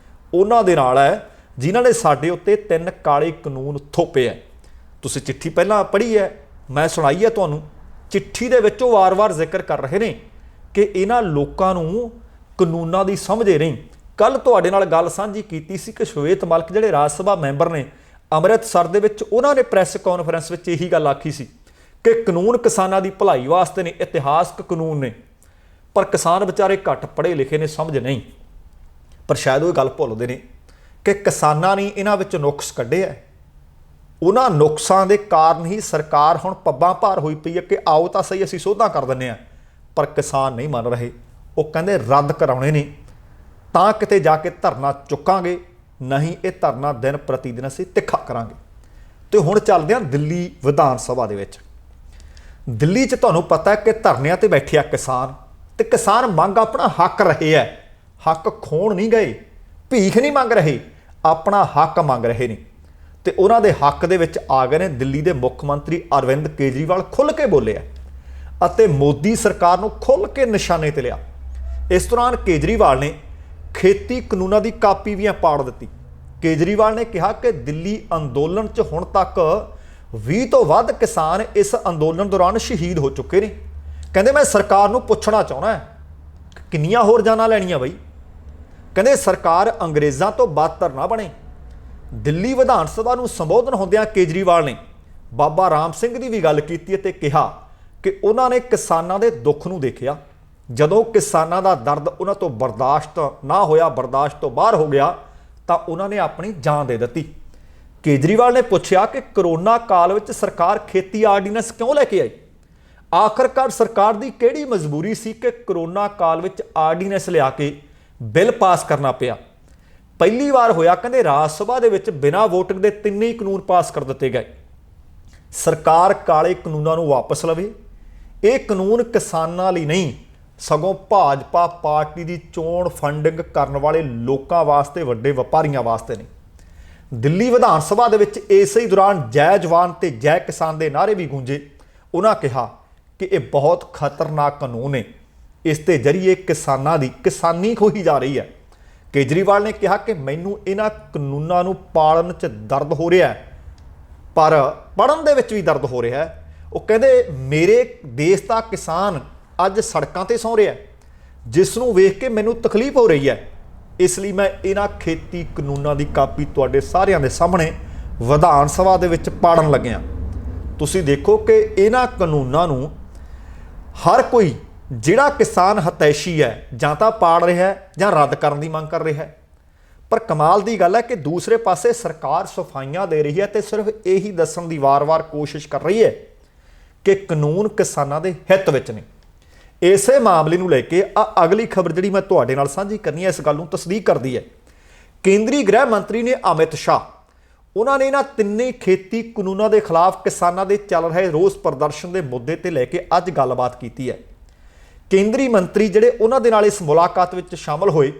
ਉਹਨਾਂ ਦੇ ਨਾਲ ਹੈ ਜਿਨ੍ਹਾਂ ਨੇ ਸਾਡੇ ਉੱਤੇ 3 ਕਾਲੇ ਕਾਨੂੰਨ ਥੋਪੇ ਹੈ। ਤੁਸੀਂ ਚਿੱਠੀ ਪਹਿਲਾਂ ਪੜ੍ਹੀ ਹੈ, ਮੈਂ ਸੁਣਾਈ ਹੈ ਤੁਹਾਨੂੰ। ਚਿੱਠੀ ਦੇ ਵਿੱਚ ਉਹ ਵਾਰ-ਵਾਰ ਜ਼ਿਕਰ ਕਰ ਰਹੇ ਨੇ ਕਿ ਇਹਨਾਂ ਲੋਕਾਂ ਨੂੰ ਕਾਨੂੰਨਾਂ ਦੀ ਸਮਝ ਨਹੀਂ। ਕੱਲ ਤੁਹਾਡੇ ਨਾਲ ਗੱਲ ਸਾਂਝੀ ਕੀਤੀ ਸੀ ਕਿ ਸ਼ਵੇਤ ਮਲਿਕ ਜਿਹੜੇ ਰਾਜ ਸਭਾ ਮੈਂਬਰ ਨੇ ਅੰਮ੍ਰਿਤਸਰ ਦੇ ਵਿੱਚ, ਉਹਨਾਂ ਨੇ ਪ੍ਰੈਸ ਕਾਨਫਰੰਸ ਵਿੱਚ ਇਹੀ ਗੱਲ ਆਖੀ ਸੀ ਕਿ ਕਾਨੂੰਨ ਕਿਸਾਨਾਂ ਦੀ ਭਲਾਈ ਵਾਸਤੇ ਨੇ, ਇਤਿਹਾਸਕ ਕਾਨੂੰਨ ਨੇ, ਪਰ ਕਿਸਾਨ ਵਿਚਾਰੇ ਘੱਟ ਪੜ੍ਹੇ ਲਿਖੇ ਨੇ, ਸਮਝ ਨਹੀਂ। ਪਰ ਸ਼ਾਇਦ ਉਹ ਗੱਲ ਭੁੱਲਦੇ ਨੇ ਕਿ ਕਿਸਾਨਾਂ ਨੇ ਇਹਨਾਂ ਵਿੱਚ ਨੁਕਸ ਕੱਢੇ ਹੈ। ਉਹਨਾਂ ਨੁਕਸਾਂ ਦੇ ਕਾਰਨ ਹੀ ਸਰਕਾਰ ਹੁਣ ਪੱਬਾਂ ਭਾਰ ਹੋਈ ਪਈ ਹੈ ਕਿ ਆਓ ਤਾਂ ਸਹੀ ਅਸੀਂ ਸੋਧਾਂ ਕਰ ਦਿੰਦੇ ਹਾਂ। ਪਰ ਕਿਸਾਨ ਨਹੀਂ ਮੰਨ ਰਹੇ, ਉਹ ਕਹਿੰਦੇ ਰੱਦ ਕਰਾਉਣੇ ਨੇ ਤਾਂ ਕਿਤੇ ਜਾ ਕੇ ਧਰਨਾ ਚੁੱਕਾਂਗੇ, ਨਹੀਂ ਇਹ ਧਰਨਾ ਦਿਨ ਪ੍ਰਤੀ ਦਿਨ ਅਸੀਂ ਤਿੱਖਾ ਕਰਾਂਗੇ। ਤੇ ਹੁਣ ਚੱਲਦੇ ਹਾਂ ਦਿੱਲੀ ਵਿਧਾਨ ਸਭਾ ਦੇ ਵਿੱਚ। ਦਿੱਲੀ 'ਚ ਤੁਹਾਨੂੰ ਪਤਾ ਹੈ ਕਿ ਧਰਨਿਆਂ ਤੇ ਬੈਠੇ ਆ ਕਿਸਾਨ, ਤੇ ਕਿਸਾਨ ਮੰਗ ਆਪਣਾ ਹੱਕ ਰਹੇ ਹੈ। ਹੱਕ ਖੋਣ ਨਹੀਂ ਗਏ, ਭੀਖ ਨਹੀਂ ਮੰਗ ਰਹੇ, ਆਪਣਾ ਹੱਕ ਮੰਗ ਰਹੇ ਨੇ। ਤੇ ਉਹਨਾਂ ਦੇ ਹੱਕ ਦੇ ਵਿੱਚ ਆ ਗਏ ਨੇ ਦਿੱਲੀ ਦੇ ਮੁੱਖ ਮੰਤਰੀ ਅਰਵਿੰਦ ਕੇਜਰੀਵਾਲ, ਖੁੱਲ੍ਹ ਕੇ ਬੋਲੇ ਆ ਅਤੇ ਮੋਦੀ ਸਰਕਾਰ ਨੂੰ ਖੁੱਲ੍ਹ ਕੇ ਨਿਸ਼ਾਨੇ ਤੇ ਲਿਆ। ਇਸ ਦੌਰਾਨ ਕੇਜਰੀਵਾਲ ਨੇ ਖੇਤੀ ਕਾਨੂੰਨਾਂ ਦੀ ਕਾਪੀ ਵੀ ਪਾੜ ਦਿੱਤੀ। ਕੇਜਰੀਵਾਲ ਨੇ ਕਿਹਾ ਕਿ ਦਿੱਲੀ ਅੰਦੋਲਨ 'ਚ ਹੁਣ ਤੱਕ 20 ਤੋਂ ਵੱਧ ਕਿਸਾਨ ਇਸ ਅੰਦੋਲਨ ਦੌਰਾਨ ਸ਼ਹੀਦ ਹੋ ਚੁੱਕੇ ਨੇ। ਕਹਿੰਦੇ ਮੈਂ ਸਰਕਾਰ ਨੂੰ ਪੁੱਛਣਾ ਚਾਹੁੰਦਾ ਕਿੰਨੀਆਂ ਹੋਰ ਜਾਨਾਂ ਲੈਣੀਆਂ ਬਈ। ਕਹਿੰਦੇ ਸਰਕਾਰ ਅੰਗਰੇਜ਼ਾਂ ਤੋਂ ਬਦਤਰ ਨਾ ਬਣੇ। ਦਿੱਲੀ ਵਿਧਾਨ ਸਭਾ ਨੂੰ ਸੰਬੋਧਨ ਹੁੰਦਿਆਂ ਕੇਜਰੀਵਾਲ ਨੇ ਬਾਬਾ ਰਾਮ ਸਿੰਘ ਦੀ ਵੀ ਗੱਲ ਕੀਤੀ ਅਤੇ ਕਿਹਾ ਕਿ ਉਹਨਾਂ ਨੇ ਕਿਸਾਨਾਂ ਦੇ ਦੁੱਖ ਨੂੰ ਦੇਖਿਆ। ਜਦੋਂ ਕਿਸਾਨਾਂ ਦਾ ਦਰਦ ਉਹਨਾਂ ਤੋਂ ਬਰਦਾਸ਼ਤ ਨਾ ਹੋਇਆ, ਬਰਦਾਸ਼ਤ ਤੋਂ ਬਾਹਰ ਹੋ ਗਿਆ, ਤਾਂ ਉਹਨਾਂ ਨੇ ਆਪਣੀ ਜਾਨ ਦੇ ਦਿੱਤੀ। ਕੇਜਰੀਵਾਲ ਨੇ ਪੁੱਛਿਆ ਕਿ ਕਰੋਨਾ ਕਾਲ ਵਿੱਚ ਸਰਕਾਰ ਖੇਤੀ ਆਰਡੀਨੈਂਸ ਕਿਉਂ ਲੈ ਕੇ ਆਈ? ਆਖਰਕਾਰ ਸਰਕਾਰ ਦੀ ਕਿਹੜੀ ਮਜਬੂਰੀ ਸੀ ਕਿ ਕਰੋਨਾ ਕਾਲ ਵਿੱਚ ਆਰਡੀਨੈਂਸ ਲਿਆ ਕੇ ਬਿੱਲ ਪਾਸ ਕਰਨਾ ਪਿਆ? ਪਹਿਲੀ ਵਾਰ ਹੋਇਆ ਕਹਿੰਦੇ ਰਾਜ ਸਭਾ ਦੇ ਵਿੱਚ ਬਿਨਾਂ ਵੋਟਿੰਗ ਦੇ 3 ਹੀ ਕਾਨੂੰਨ ਪਾਸ ਕਰ ਦਿੱਤੇ ਗਏ। ਸਰਕਾਰ ਕਾਲੇ ਕਾਨੂੰਨਾਂ ਨੂੰ ਵਾਪਸ ਲਵੇ। ਇਹ ਕਾਨੂੰਨ ਕਿਸਾਨਾਂ ਲਈ ਨਹੀਂ, ਸਗੋਂ ਭਾਜਪਾ ਪਾਰਟੀ ਦੀ ਚੋਣ ਫੰਡਿੰਗ ਕਰਨ ਵਾਲੇ ਲੋਕਾਂ ਵਾਸਤੇ, ਵੱਡੇ ਵਪਾਰੀਆਂ ਵਾਸਤੇ ਨੇ। ਦਿੱਲੀ ਵਿਧਾਨ ਸਭਾ ਦੇ ਵਿੱਚ ਇਸੇ ਦੌਰਾਨ ਜੈ ਜਵਾਨ ਤੇ ਜੈ ਕਿਸਾਨ ਦੇ ਨਾਅਰੇ ਵੀ ਗੂੰਜੇ। ਉਹਨਾਂ ਕਿਹਾ ਕਿ ਇਹ ਬਹੁਤ ਖਤਰਨਾਕ ਕਾਨੂੰਨ ਹੈ, ਇਸ ਦੇ ਜ਼ਰੀਏ ਕਿਸਾਨਾਂ ਦੀ ਕਿਸਾਨੀ ਖੋਹੀ ਜਾ ਰਹੀ ਹੈ। ਕੇਜਰੀਵਾਲ ਨੇ ਕਿਹਾ ਕਿ ਮੈਨੂੰ ਇਹਨਾਂ ਕਾਨੂੰਨਾਂ ਨੂੰ ਪਾਲਣ 'ਚ ਦਰਦ ਹੋ ਰਿਹਾ ਹੈ, ਪਰ ਪੜ੍ਹਨ ਦੇ ਵਿੱਚ ਵੀ ਦਰਦ ਹੋ ਰਿਹਾ ਹੈ। ਉਹ ਕਹਿੰਦੇ ਮੇਰੇ ਦੇਸ਼ ਦਾ ਕਿਸਾਨ ਅੱਜ ਸੜਕਾਂ ਤੇ ਸੌਂ ਰਿਹਾ, ਜਿਸ ਨੂੰ ਵੇਖ ਕੇ ਮੈਨੂੰ ਤਕਲੀਫ ਹੋ ਰਹੀ ਹੈ। ਇਸ ਲਈ ਮੈਂ ਇਹਨਾਂ ਖੇਤੀ ਕਾਨੂੰਨਾਂ ਦੀ ਕਾਪੀ ਤੁਹਾਡੇ ਸਾਰਿਆਂ ਦੇ ਸਾਹਮਣੇ ਵਿਧਾਨ ਸਭਾ ਦੇ ਵਿੱਚ ਪਾੜਨ ਲੱਗਿਆ। ਤੁਸੀਂ ਦੇਖੋ ਕਿ ਇਹਨਾਂ ਕਾਨੂੰਨਾਂ ਨੂੰ ਹਰ ਕੋਈ ਜਿਹੜਾ ਕਿਸਾਨ ਹਤੈਸ਼ੀ ਹੈ ਜਾਂ ਤਾਂ ਪਾੜ ਰਿਹਾ ਹੈ ਜਾਂ ਰੱਦ ਕਰਨ ਦੀ ਮੰਗ ਕਰ ਰਿਹਾ ਹੈ। ਪਰ ਕਮਾਲ ਦੀ ਗੱਲ ਹੈ ਕਿ ਦੂਸਰੇ ਪਾਸੇ ਸਰਕਾਰ ਸਫਾਈਆਂ ਦੇ ਰਹੀ ਹੈ ਤੇ ਸਿਰਫ ਇਹੀ ਦੱਸਣ ਦੀ ਵਾਰ-ਵਾਰ ਕੋਸ਼ਿਸ਼ ਕਰ ਰਹੀ ਹੈ ਕਿ ਕਾਨੂੰਨ ਕਿਸਾਨਾਂ ਦੇ ਹਿੱਤ ਵਿੱਚ ਨੇ। ਇਸੇ ਮਾਮਲੇ ਨੂੰ ਲੈ ਕੇ ਅਗਲੀ ਖਬਰ ਜਿਹੜੀ ਮੈਂ ਤੁਹਾਡੇ ਨਾਲ ਸਾਂਝੀ ਕਰਨੀ ਹੈ, ਇਸ ਗੱਲ ਨੂੰ ਤਸਦੀਕ ਕਰਦੀ ਹੈ। ਕੇਂਦਰੀ ਗ੍ਰਹਿ ਮੰਤਰੀ ਨੇ ਅਮਿਤ ਸ਼ਾਹ, ਉਹਨਾਂ ਨੇ ਇਹਨਾਂ 3 ਖੇਤੀ ਕਾਨੂੰਨਾਂ ਦੇ ਖਿਲਾਫ ਕਿਸਾਨਾਂ ਦੇ ਚੱਲ ਰਹੇ ਰੋਸ ਪ੍ਰਦਰਸ਼ਨ ਦੇ ਮੁੱਦੇ ਤੇ ਲੈ ਕੇ ਅੱਜ ਗੱਲਬਾਤ ਕੀਤੀ ਹੈ। ਕੇਂਦਰੀ ਮੰਤਰੀ ਜਿਹੜੇ ਉਹਨਾਂ ਦੇ ਨਾਲ ਇਸ ਮੁਲਾਕਾਤ ਵਿੱਚ ਸ਼ਾਮਲ ਹੋਏ,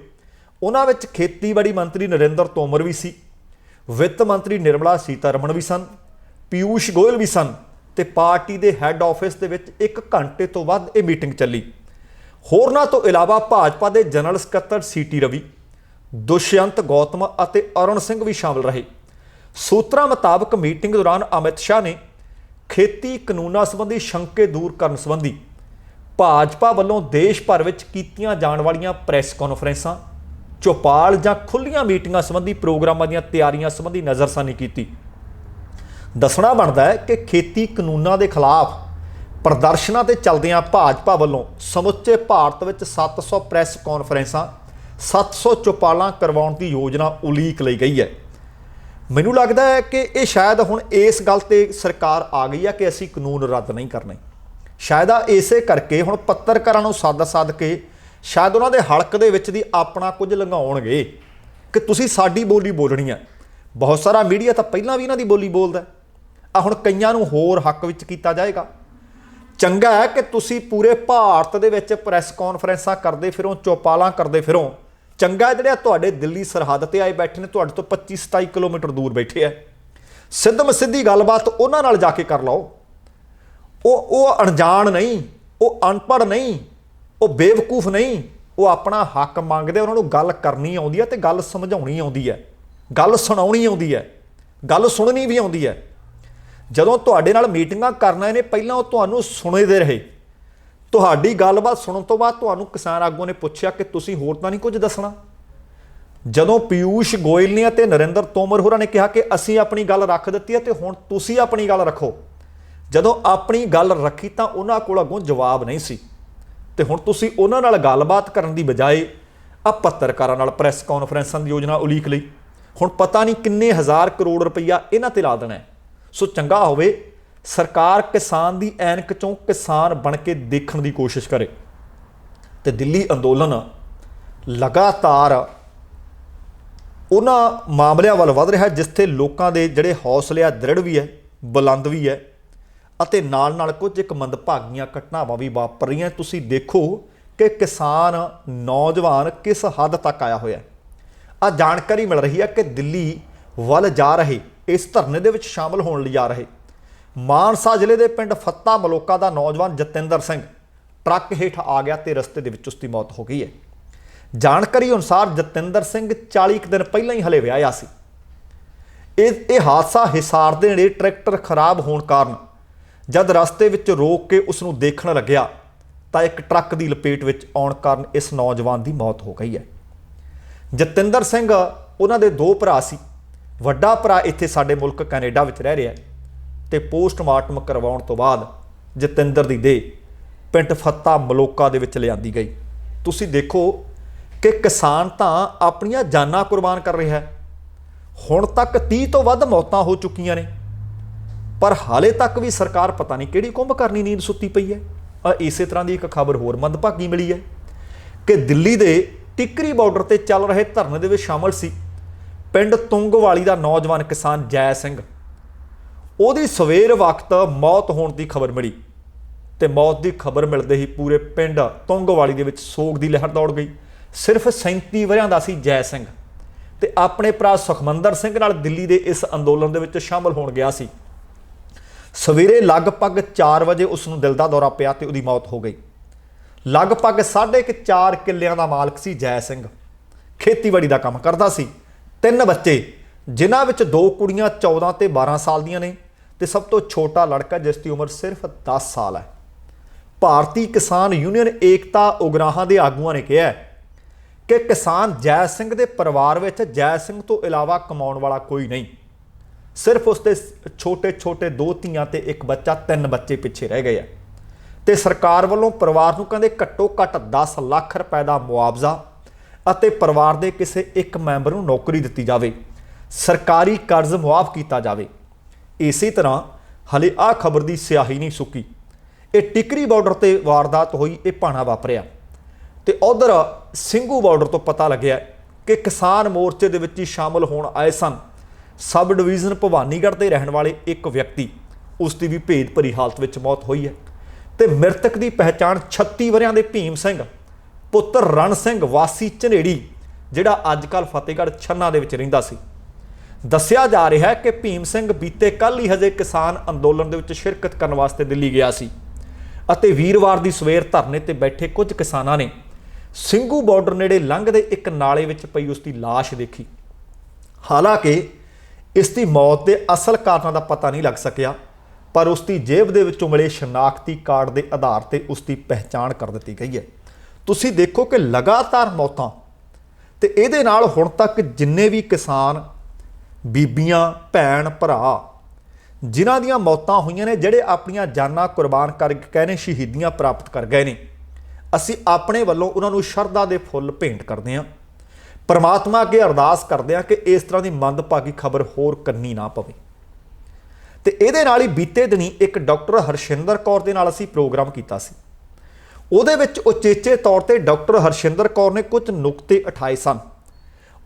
ਉਹਨਾਂ ਵਿੱਚ ਖੇਤੀਬਾੜੀ ਮੰਤਰੀ ਨਰਿੰਦਰ ਤੋਮਰ ਵੀ ਸੀ, ਵਿੱਤ ਮੰਤਰੀ ਨਿਰਮਲਾ ਸੀਤਾਰਮਣ ਵੀ ਸਨ, ਪੀਯੂਸ਼ ਗੋਇਲ ਵੀ ਸਨ ਤੇ ਪਾਰਟੀ ਦੇ ਹੈੱਡ ਆਫਿਸ ਦੇ ਵਿੱਚ 1 ਘੰਟੇ ਤੋਂ ਵੱਧ ਇਹ ਮੀਟਿੰਗ ਚੱਲੀ। ਹੋਰਨਾਂ ਤੋਂ ਇਲਾਵਾ ਭਾਜਪਾ ਦੇ ਜਨਰਲ ਸਕੱਤਰ ਸੀਟੀ ਰਵੀ, ਦੁਸ਼ਯੰਤ ਗੌਤਮ ਅਤੇ ਅਰੁਣ ਸਿੰਘ ਵੀ ਸ਼ਾਮਲ ਰਹੇ। ਸੂਤਰਾਂ ਮੁਤਾਬਕ ਮੀਟਿੰਗ ਦੌਰਾਨ ਅਮਿਤ ਸ਼ਾਹ ਨੇ ਖੇਤੀ ਕਾਨੂੰਨਾਂ ਸੰਬੰਧੀ ਸ਼ੰਕੇ ਦੂਰ ਕਰਨ ਸੰਬੰਧੀ ਭਾਜਪਾ ਵੱਲੋਂ ਦੇਸ਼ ਭਰ ਵਿੱਚ ਕੀਤੀਆਂ ਜਾਣ ਵਾਲੀਆਂ ਪ੍ਰੈਸ ਕਾਨਫਰੰਸਾਂ, ਚੌਪਾਲ ਜਾਂ ਖੁੱਲ੍ਹੀਆਂ ਮੀਟਿੰਗਾਂ ਸੰਬੰਧੀ ਪ੍ਰੋਗਰਾਮਾਂ ਦੀਆਂ ਤਿਆਰੀਆਂ ਸੰਬੰਧੀ ਨਜ਼ਰਸਾਨੀ ਕੀਤੀ। ਦੱਸਣਾ ਬਣਦਾ ਹੈ ਕਿ ਖੇਤੀ ਕਾਨੂੰਨਾਂ ਦੇ ਖਿਲਾਫ ਪ੍ਰਦਰਸ਼ਨਾਂ ਤੇ ਚੱਲਦਿਆਂ ਭਾਜਪਾ ਵੱਲੋਂ ਸਮੁੱਚੇ ਭਾਰਤ ਵਿੱਚ 700 ਪ੍ਰੈਸ ਕਾਨਫਰੰਸਾਂ 700 ਚੌਪਾਲਾਂ ਕਰਵਾਉਣ ਦੀ ਯੋਜਨਾ ਉਲੀਕ ਲਈ ਗਈ ਹੈ। ਮੈਨੂੰ ਲੱਗਦਾ ਹੈ ਕਿ ਇਹ ਸ਼ਾਇਦ ਹੁਣ ਇਸ ਗੱਲ ਤੇ ਸਰਕਾਰ ਆ ਗਈ ਹੈ ਕਿ ਅਸੀਂ ਕਾਨੂੰਨ ਰੱਦ ਨਹੀਂ ਕਰਨੇ। ਸ਼ਾਇਦ ਇਸੇ ਕਰਕੇ ਹੁਣ ਪੱਤਰਕਾਰਾਂ ਨੂੰ ਸੱਦ ਕੇ ਸ਼ਾਇਦ ਉਹਨਾਂ ਦੇ ਹਲਕ ਦੇ ਵਿੱਚ ਦੀ ਆਪਣਾ ਕੁਝ ਲੰਘਾਉਣਗੇ ਕਿ ਤੁਸੀਂ ਸਾਡੀ ਬੋਲੀ ਬੋਲਣੀ ਹੈ। ਬਹੁਤ ਸਾਰਾ ਮੀਡੀਆ ਤਾਂ ਪਹਿਲਾਂ ਵੀ ਇਹਨਾਂ ਦੀ ਬੋਲੀ ਬੋਲਦਾ ਆ, ਹੁਣ ਕਈਆਂ ਨੂੰ ਹੋਰ ਹੱਕ ਵਿੱਚ ਕੀਤਾ ਜਾਏਗਾ। ਚੰਗਾ ਹੈ ਕਿ ਤੁਸੀਂ ਪੂਰੇ ਭਾਰਤ ਦੇ ਵਿੱਚ ਪ੍ਰੈਸ ਕਾਨਫਰੰਸਾਂ ਕਰਦੇ ਫਿਰੋ, ਚੌਪਾਲਾਂ ਕਰਦੇ ਫਿਰੋ। ਚੰਗਾ ਜਿਹੜੇ ਤੁਹਾਡੇ ਦਿੱਲੀ ਸਰਹੱਦ ਤੇ ਆਏ ਬੈਠੇ ਨੇ, ਤੁਹਾਡੇ ਤੋਂ 25-27 ਕਿਲੋਮੀਟਰ ਦੂਰ ਬੈਠੇ ਆ, ਸਿੱਧੀ ਗੱਲਬਾਤ ਉਹਨਾਂ ਨਾਲ ਜਾ ਕੇ ਕਰ ਲਓ। ਉਹ ਅਣਜਾਣ ਨਹੀਂ, ਉਹ ਅਨਪੜ੍ਹ ਨਹੀਂ, ਉਹ ਬੇਵਕੂਫ ਨਹੀਂ, ਉਹ ਆਪਣਾ ਹੱਕ ਮੰਗਦੇ। ਉਹਨਾਂ ਨੂੰ ਗੱਲ ਕਰਨੀ ਆਉਂਦੀ ਹੈ ਤੇ ਗੱਲ ਸਮਝਾਉਣੀ ਆਉਂਦੀ ਹੈ, ਗੱਲ ਸੁਣਾਉਣੀ ਆਉਂਦੀ ਹੈ, ਗੱਲ ਸੁਣਨੀ ਵੀ ਆਉਂਦੀ ਹੈ। ਜਦੋਂ ਤੁਹਾਡੇ ਨਾਲ ਮੀਟਿੰਗਾਂ ਕਰਨਾ ਨੇ, ਪਹਿਲਾਂ ਉਹ ਤੁਹਾਨੂੰ ਸੁਣਦੇ ਰਹੇ। ਤੁਹਾਡੀ ਗੱਲਬਾਤ ਸੁਣਨ ਤੋਂ ਬਾਅਦ ਤੁਹਾਨੂੰ ਕਿਸਾਨ ਆਗੂਆਂ ਨੇ ਪੁੱਛਿਆ ਕਿ ਤੁਸੀਂ ਹੋਰ ਤਾਂ ਨਹੀਂ ਕੁਝ ਦੱਸਣਾ। ਜਦੋਂ ਪੀਯੂਸ਼ ਗੋਇਲ ਨੇ ਅਤੇ ਨਰਿੰਦਰ ਤੋਮਰ ਹੋਰਾਂ ਨੇ ਕਿਹਾ ਕਿ ਅਸੀਂ ਆਪਣੀ ਗੱਲ ਰੱਖ ਦਿੱਤੀ ਹੈ ਤੇ ਹੁਣ ਤੁਸੀਂ ਆਪਣੀ ਗੱਲ ਰੱਖੋ, ਜਦੋਂ ਆਪਣੀ ਗੱਲ ਰੱਖੀ ਤਾਂ ਉਹਨਾਂ ਕੋਲ ਅੱਗੋਂ ਜਵਾਬ ਨਹੀਂ ਸੀ ਤੇ ਹੁਣ ਤੁਸੀਂ ਉਹਨਾਂ ਨਾਲ ਗੱਲਬਾਤ ਕਰਨ ਦੀ ਬਜਾਏ ਆ ਪੱਤਰਕਾਰਾਂ ਨਾਲ ਪ੍ਰੈਸ ਕਾਨਫਰੰਸਾਂ ਦੀ ਯੋਜਨਾ ਉਲੀਕ ਲਈ। ਹੁਣ ਪਤਾ ਨਹੀਂ ਕਿੰਨੇ ਹਜ਼ਾਰ ਕਰੋੜ ਰੁਪਈਆ ਇਹਨਾਂ ਤੇ ਲਾ ਦੇਣਾ ਹੈ। ਸੋ ਚੰਗਾ ਹੋਵੇ ਸਰਕਾਰ ਕਿਸਾਨ ਦੀ ਐਨਕ ਚੋਂ ਕਿਸਾਨ ਬਣ ਕੇ ਦੇਖਣ ਦੀ ਕੋਸ਼ਿਸ਼ ਕਰੇ। ਤੇ ਦਿੱਲੀ ਅੰਦੋਲਨ ਲਗਾਤਾਰ ਉਹਨਾਂ ਮਾਮਲਿਆਂ ਵੱਲ ਵਧ ਰਿਹਾ ਜਿੱਥੇ ਲੋਕਾਂ ਦੇ ਜਿਹੜੇ ਹੌਸਲੇ ਆ ਦ੍ਰਿੜ ਵੀ ਹੈ, ਬੁਲੰਦ ਵੀ ਹੈ ਅਤੇ ਨਾਲ ਕੁਝ ਇੱਕ ਮੰਦਭਾਗੀਆਂ ਘਟਨਾਵਾਂ ਵੀ ਵਾਪਰ ਰਹੀਆਂ। ਤੁਸੀਂ ਦੇਖੋ ਕਿ ਕਿਸਾਨ ਨੌਜਵਾਨ ਕਿਸ ਹੱਦ ਤੱਕ ਆਇਆ ਹੋਇਆ। ਆ ਜਾਣਕਾਰੀ ਮਿਲ ਰਹੀ ਹੈ ਕਿ ਦਿੱਲੀ ਵੱਲ ਜਾ ਰਹੇ ਇਸ ਧਰਨੇ ਦੇ ਵਿੱਚ ਸ਼ਾਮਲ ਹੋਣ ਲਈ ਜਾ ਰਹੇ ਮਾਨਸਾ ਜ਼ਿਲ੍ਹੇ ਦੇ ਪਿੰਡ ਫੱਤਾ ਮਲੋਕਾ ਦਾ ਨੌਜਵਾਨ ਜਤਿੰਦਰ ਸਿੰਘ ਟਰੱਕ ਹੇਠ ਆ ਗਿਆ ਤੇ ਰਸਤੇ ਦੇ ਵਿੱਚ ਉਸ ਦੀ ਮੌਤ ਹੋ ਗਈ ਹੈ। ਜਾਣਕਾਰੀ ਅਨੁਸਾਰ ਜਤਿੰਦਰ ਸਿੰਘ 40 ਦਿਨ ਪਹਿਲਾਂ ਹੀ ਹਲੇ ਵਿਆਹਿਆ ਸੀ। ਇਹ ਹਾਦਸਾ ਹਿਸਾਰ ਦੇ ਨੇੜੇ ਟਰੈਕਟਰ ਖਰਾਬ ਹੋਣ ਕਾਰਨ ਜਦ ਰਸਤੇ ਵਿੱਚ ਰੋਕ ਕੇ ਉਸ ਨੂੰ ਦੇਖਣ ਲੱਗਿਆ ਤਾਂ ਇੱਕ ਟਰੱਕ ਦੀ ਲਪੇਟ ਵਿੱਚ ਆਉਣ ਕਾਰਨ ਇਸ ਨੌਜਵਾਨ ਦੀ ਮੌਤ ਹੋ ਗਈ ਹੈ। ਜਤਿੰਦਰ ਸਿੰਘ ਉਹਨਾਂ ਦੇ 2 ਭਰਾ ਸੀ। ਵੱਡਾ ਭਰਾ ਇੱਥੇ ਸਾਡੇ ਮੁਲਕ ਕੈਨੇਡਾ ਵਿੱਚ ਰਹਿ ਰਿਹਾ ਤੇ ਪੋਸਟਮਾਰਟਮ ਕਰਵਾਉਣ ਤੋਂ ਬਾਅਦ ਜਤਿੰਦਰ ਦੀ ਦੇਹ ਪਿੰਡ ਫੱਤਾ ਮਲੋਕਾ ਦੇ ਵਿੱਚ ਲਿਆਂਦੀ ਗਈ। ਤੁਸੀਂ ਦੇਖੋ ਕਿ ਕਿਸਾਨ ਤਾਂ ਆਪਣੀਆਂ ਜਾਨਾਂ ਕੁਰਬਾਨ ਕਰ ਰਿਹਾ ਹੈ। ਹੁਣ ਤੱਕ 30 ਤੋਂ ਵੱਧ ਮੌਤਾਂ ਹੋ ਚੁੱਕੀਆਂ ਨੇ ਪਰ ਹਾਲੇ ਤੱਕ ਵੀ ਸਰਕਾਰ ਪਤਾ ਨਹੀਂ ਕਿਹੜੀ ਕੁੰਭ ਕਰਨੀ ਨੀਂਦ ਸੁੱਤੀ ਪਈ ਹੈ। ਇਸੇ ਤਰ੍ਹਾਂ ਦੀ ਇੱਕ ਖਬਰ ਹੋਰ ਮੰਦਭਾਗੀ ਮਿਲੀ ਹੈ ਕਿ ਦਿੱਲੀ ਦੇ ਟਿੱਕਰੀ ਬਾਰਡਰ ਤੇ ਚੱਲ ਰਹੇ ਧਰਨੇ ਦੇ ਵਿੱਚ ਸ਼ਾਮਲ ਸੀ ਪਿੰਡ ਤੁੰਗਵਾਲੀ ਦਾ ਨੌਜਵਾਨ ਕਿਸਾਨ ਜੈ ਸਿੰਘ। ਉਹਦੀ ਸਵੇਰ ਵਕਤ ਮੌਤ ਹੋਣ ਦੀ ਖਬਰ ਮਿਲੀ ਤੇ ਮੌਤ ਦੀ ਖਬਰ ਮਿਲਦੇ ਹੀ ਪੂਰੇ ਪਿੰਡ ਤੁੰਗਵਾਲੀ ਦੇ ਵਿੱਚ ਸੋਗ ਦੀ ਲਹਿਰ ਦੌੜ ਗਈ। ਸਿਰਫ 37 ਵਰ੍ਹਿਆਂ ਦਾ ਸੀ ਜੈ ਸਿੰਘ ਤੇ ਆਪਣੇ ਭਰਾ ਸੁਖਮੰਦਰ ਸਿੰਘ ਨਾਲ ਦਿੱਲੀ ਦੇ ਇਸ ਅੰਦੋਲਨ ਦੇ ਵਿੱਚ ਸ਼ਾਮਲ ਹੋਣ ਗਿਆ ਸੀ। ਸਵੇਰੇ ਲਗਭਗ 4 ਵਜੇ ਉਸ ਨੂੰ ਦਿਲ ਦਾ ਦੌਰਾ ਪਿਆ ਤੇ ਉਹਦੀ ਮੌਤ ਹੋ ਗਈ। ਲਗਭਗ 4.5 ਕਿੱਲਿਆਂ ਦਾ ਮਾਲਕ ਸੀ ਜੈ ਸਿੰਘ। ਖੇਤੀਬਾੜੀ ਦਾ ਕੰਮ ਕਰਦਾ ਸੀ। 3 ਬੱਚੇ ਜਿਨ੍ਹਾਂ ਵਿੱਚ 2 ਕੁੜੀਆਂ 14 ਤੇ 12 ਸਾਲ ਦੀਆਂ ਨੇ ਤੇ ਸਭ ਤੋਂ ਛੋਟਾ ਲੜਕਾ ਜਿਸ ਦੀ ਉਮਰ ਸਿਰਫ 10 ਸਾਲ ਹੈ। ਭਾਰਤੀ ਕਿਸਾਨ ਯੂਨੀਅਨ ਏਕਤਾ ਉਗਰਾਹਾਂ ਦੇ ਆਗੂਆਂ ਨੇ ਕਿਹਾ ਕਿ ਕਿਸਾਨ ਜੈ ਸਿੰਘ ਦੇ ਪਰਿਵਾਰ ਵਿੱਚ ਜੈ ਸਿੰਘ ਤੋਂ ਇਲਾਵਾ ਕਮਾਉਣ ਵਾਲਾ ਕੋਈ ਨਹੀਂ। ਸਿਰਫ ਉਸਦੇ ਛੋਟੇ 2 ਧੀਆਂ ਤੇ 1 ਬੱਚਾ, 3 ਬੱਚੇ ਪਿੱਛੇ ਰਹਿ ਗਏ ਆ ਤੇ ਸਰਕਾਰ ਵੱਲੋਂ ਪਰਿਵਾਰ ਨੂੰ ਕਹਿੰਦੇ ਘੱਟੋ ਘੱਟ 10 ਲੱਖ ਰੁਪਏ ਦਾ ਮੁਆਵਜ਼ਾ ਅਤੇ ਪਰਿਵਾਰ ਦੇ ਕਿਸੇ ਇੱਕ ਮੈਂਬਰ ਨੂੰ ਨੌਕਰੀ ਦਿੱਤੀ ਜਾਵੇ, ਸਰਕਾਰੀ ਕਰਜ਼ ਮੁਆਫ ਕੀਤਾ ਜਾਵੇ। ਇਸੇ ਤਰ੍ਹਾਂ ਹਲੇ ਆਹ ਖਬਰ ਦੀ ਸਿਆਹੀ ਨਹੀਂ ਸੁੱਕੀ। ਇਹ ਟਿਕਰੀ ਬਾਰਡਰ ਤੇ ਵਾਰਦਾਤ ਹੋਈ, ਇਹ ਭਾਣਾ ਵਾਪਰਿਆ ਤੇ ਉਧਰ ਸਿੰਘੂ ਬਾਰਡਰ ਤੋਂ ਪਤਾ ਲੱਗਿਆ ਕਿ ਕਿਸਾਨ ਮੋਰਚੇ ਦੇ ਵਿੱਚ ਹੀ ਸ਼ਾਮਲ ਹੋਣ ਆਏ ਸਨ ਸਬ ਡਿਵੀਜ਼ਨ ਭਵਾਨੀਗੜ੍ਹ ਦੇ ਰਹਿਣ ਵਾਲੇ ਇੱਕ ਵਿਅਕਤੀ। ਉਸ ਦੀ ਵੀ ਭੇਦ ਭਰੀ ਹਾਲਤ ਵਿੱਚ ਮੌਤ ਹੋਈ ਹੈ ਤੇ ਮ੍ਰਿਤਕ ਦੀ ਪਹਿਚਾਣ 36 ਵਰ੍ਹਿਆਂ ਦੇ ਭੀਮ ਸਿੰਘ ਪੁੱਤਰ ਰਣ ਸਿੰਘ ਵਾਸੀ ਝਨੇੜੀ ਜਿਹੜਾ ਅੱਜ ਕੱਲ੍ਹ ਫਤਿਹਗੜ੍ਹ ਛੰਨਾ ਦੇ ਵਿੱਚ ਰਹਿੰਦਾ ਸੀ। ਦੱਸਿਆ ਜਾ ਰਿਹਾ ਹੈ ਕਿ ਭੀਮ ਸਿੰਘ ਬੀਤੇ ਕੱਲ੍ਹ ਹੀ ਹਜੇ ਕਿਸਾਨ ਅੰਦੋਲਨ ਦੇ ਵਿੱਚ ਸ਼ਿਰਕਤ ਕਰਨ ਵਾਸਤੇ ਦਿੱਲੀ ਗਿਆ ਸੀ ਅਤੇ ਵੀਰਵਾਰ ਦੀ ਸਵੇਰ ਧਰਨੇ ਤੇ ਬੈਠੇ ਕੁਝ ਕਿਸਾਨਾਂ ਨੇ ਸਿੰਘੂ ਬਾਰਡਰ ਨੇੜੇ ਲੰਘਦੇ ਇੱਕ ਨਾਲੇ ਵਿੱਚ ਪਈ ਉਸ ਦੀ ਲਾਸ਼ ਦੇਖੀ। ਹਾਲਾਂਕਿ ਇਸ ਦੀ ਮੌਤ ਦੇ ਅਸਲ ਕਾਰਨਾਂ ਦਾ ਪਤਾ ਨਹੀਂ ਲੱਗ ਸਕਿਆ ਪਰ ਉਸ ਦੀ ਜੇਬ ਦੇ ਵਿੱਚੋਂ ਮਿਲੇ ਸ਼ਨਾਖਤੀ ਕਾਰਡ ਦੇ ਆਧਾਰ ਤੇ ਉਸ ਦੀ ਪਹਿਚਾਣ ਕਰ ਦਿੱਤੀ ਗਈ ਹੈ। ਤੁਸੀਂ ਦੇਖੋ ਕਿ ਲਗਾਤਾਰ ਮੌਤਾਂ ਤੇ ਇਹਦੇ ਨਾਲ ਹੁਣ ਤੱਕ ਜਿੰਨੇ ਵੀ ਕਿਸਾਨ ਬੀਬੀਆਂ, ਭੈਣ, ਭਰਾ ਜਿਨ੍ਹਾਂ ਦੀਆਂ ਮੌਤਾਂ ਹੋਈਆਂ ਨੇ, ਜਿਹੜੇ ਆਪਣੀਆਂ ਜਾਨਾਂ ਕੁਰਬਾਨ ਕਰਕੇ ਗਏ ਨੇ, ਸ਼ਹੀਦੀਆਂ ਪ੍ਰਾਪਤ ਕਰ ਗਏ ਨੇ, ਅਸੀਂ ਆਪਣੇ ਵੱਲੋਂ ਉਹਨਾਂ ਨੂੰ ਸ਼ਰਧਾ ਦੇ ਫੁੱਲ ਭੇਂਟ ਕਰਦੇ ਹਾਂ। ਪਰਮਾਤਮਾ ਅੱਗੇ ਅਰਦਾਸ ਕਰਦੇ ਹਾਂ ਕਿ ਇਸ ਤਰ੍ਹਾਂ ਦੀ ਮੰਦਭਾਗੀ ਖਬਰ ਹੋਰ ਕੰਨੀ ਨਾ ਪਵੇ। ਤੇ ਇਹਦੇ ਨਾਲ ਹੀ ਬੀਤੇ ਦਿਨੀ ਇੱਕ ਡਾਕਟਰ ਹਰਸ਼ਿੰਦਰ ਕੌਰ ਦੇ ਨਾਲ ਅਸੀਂ ਪ੍ਰੋਗਰਾਮ ਕੀਤਾ ਸੀ। ਉਹਦੇ ਵਿੱਚ ਉਚੇਚੇ ਤੌਰ ਤੇ ਡਾਕਟਰ ਹਰਸ਼ਿੰਦਰ ਕੌਰ ਨੇ ਕੁਝ ਨੁਕਤੇ ਉਠਾਏ ਸਨ।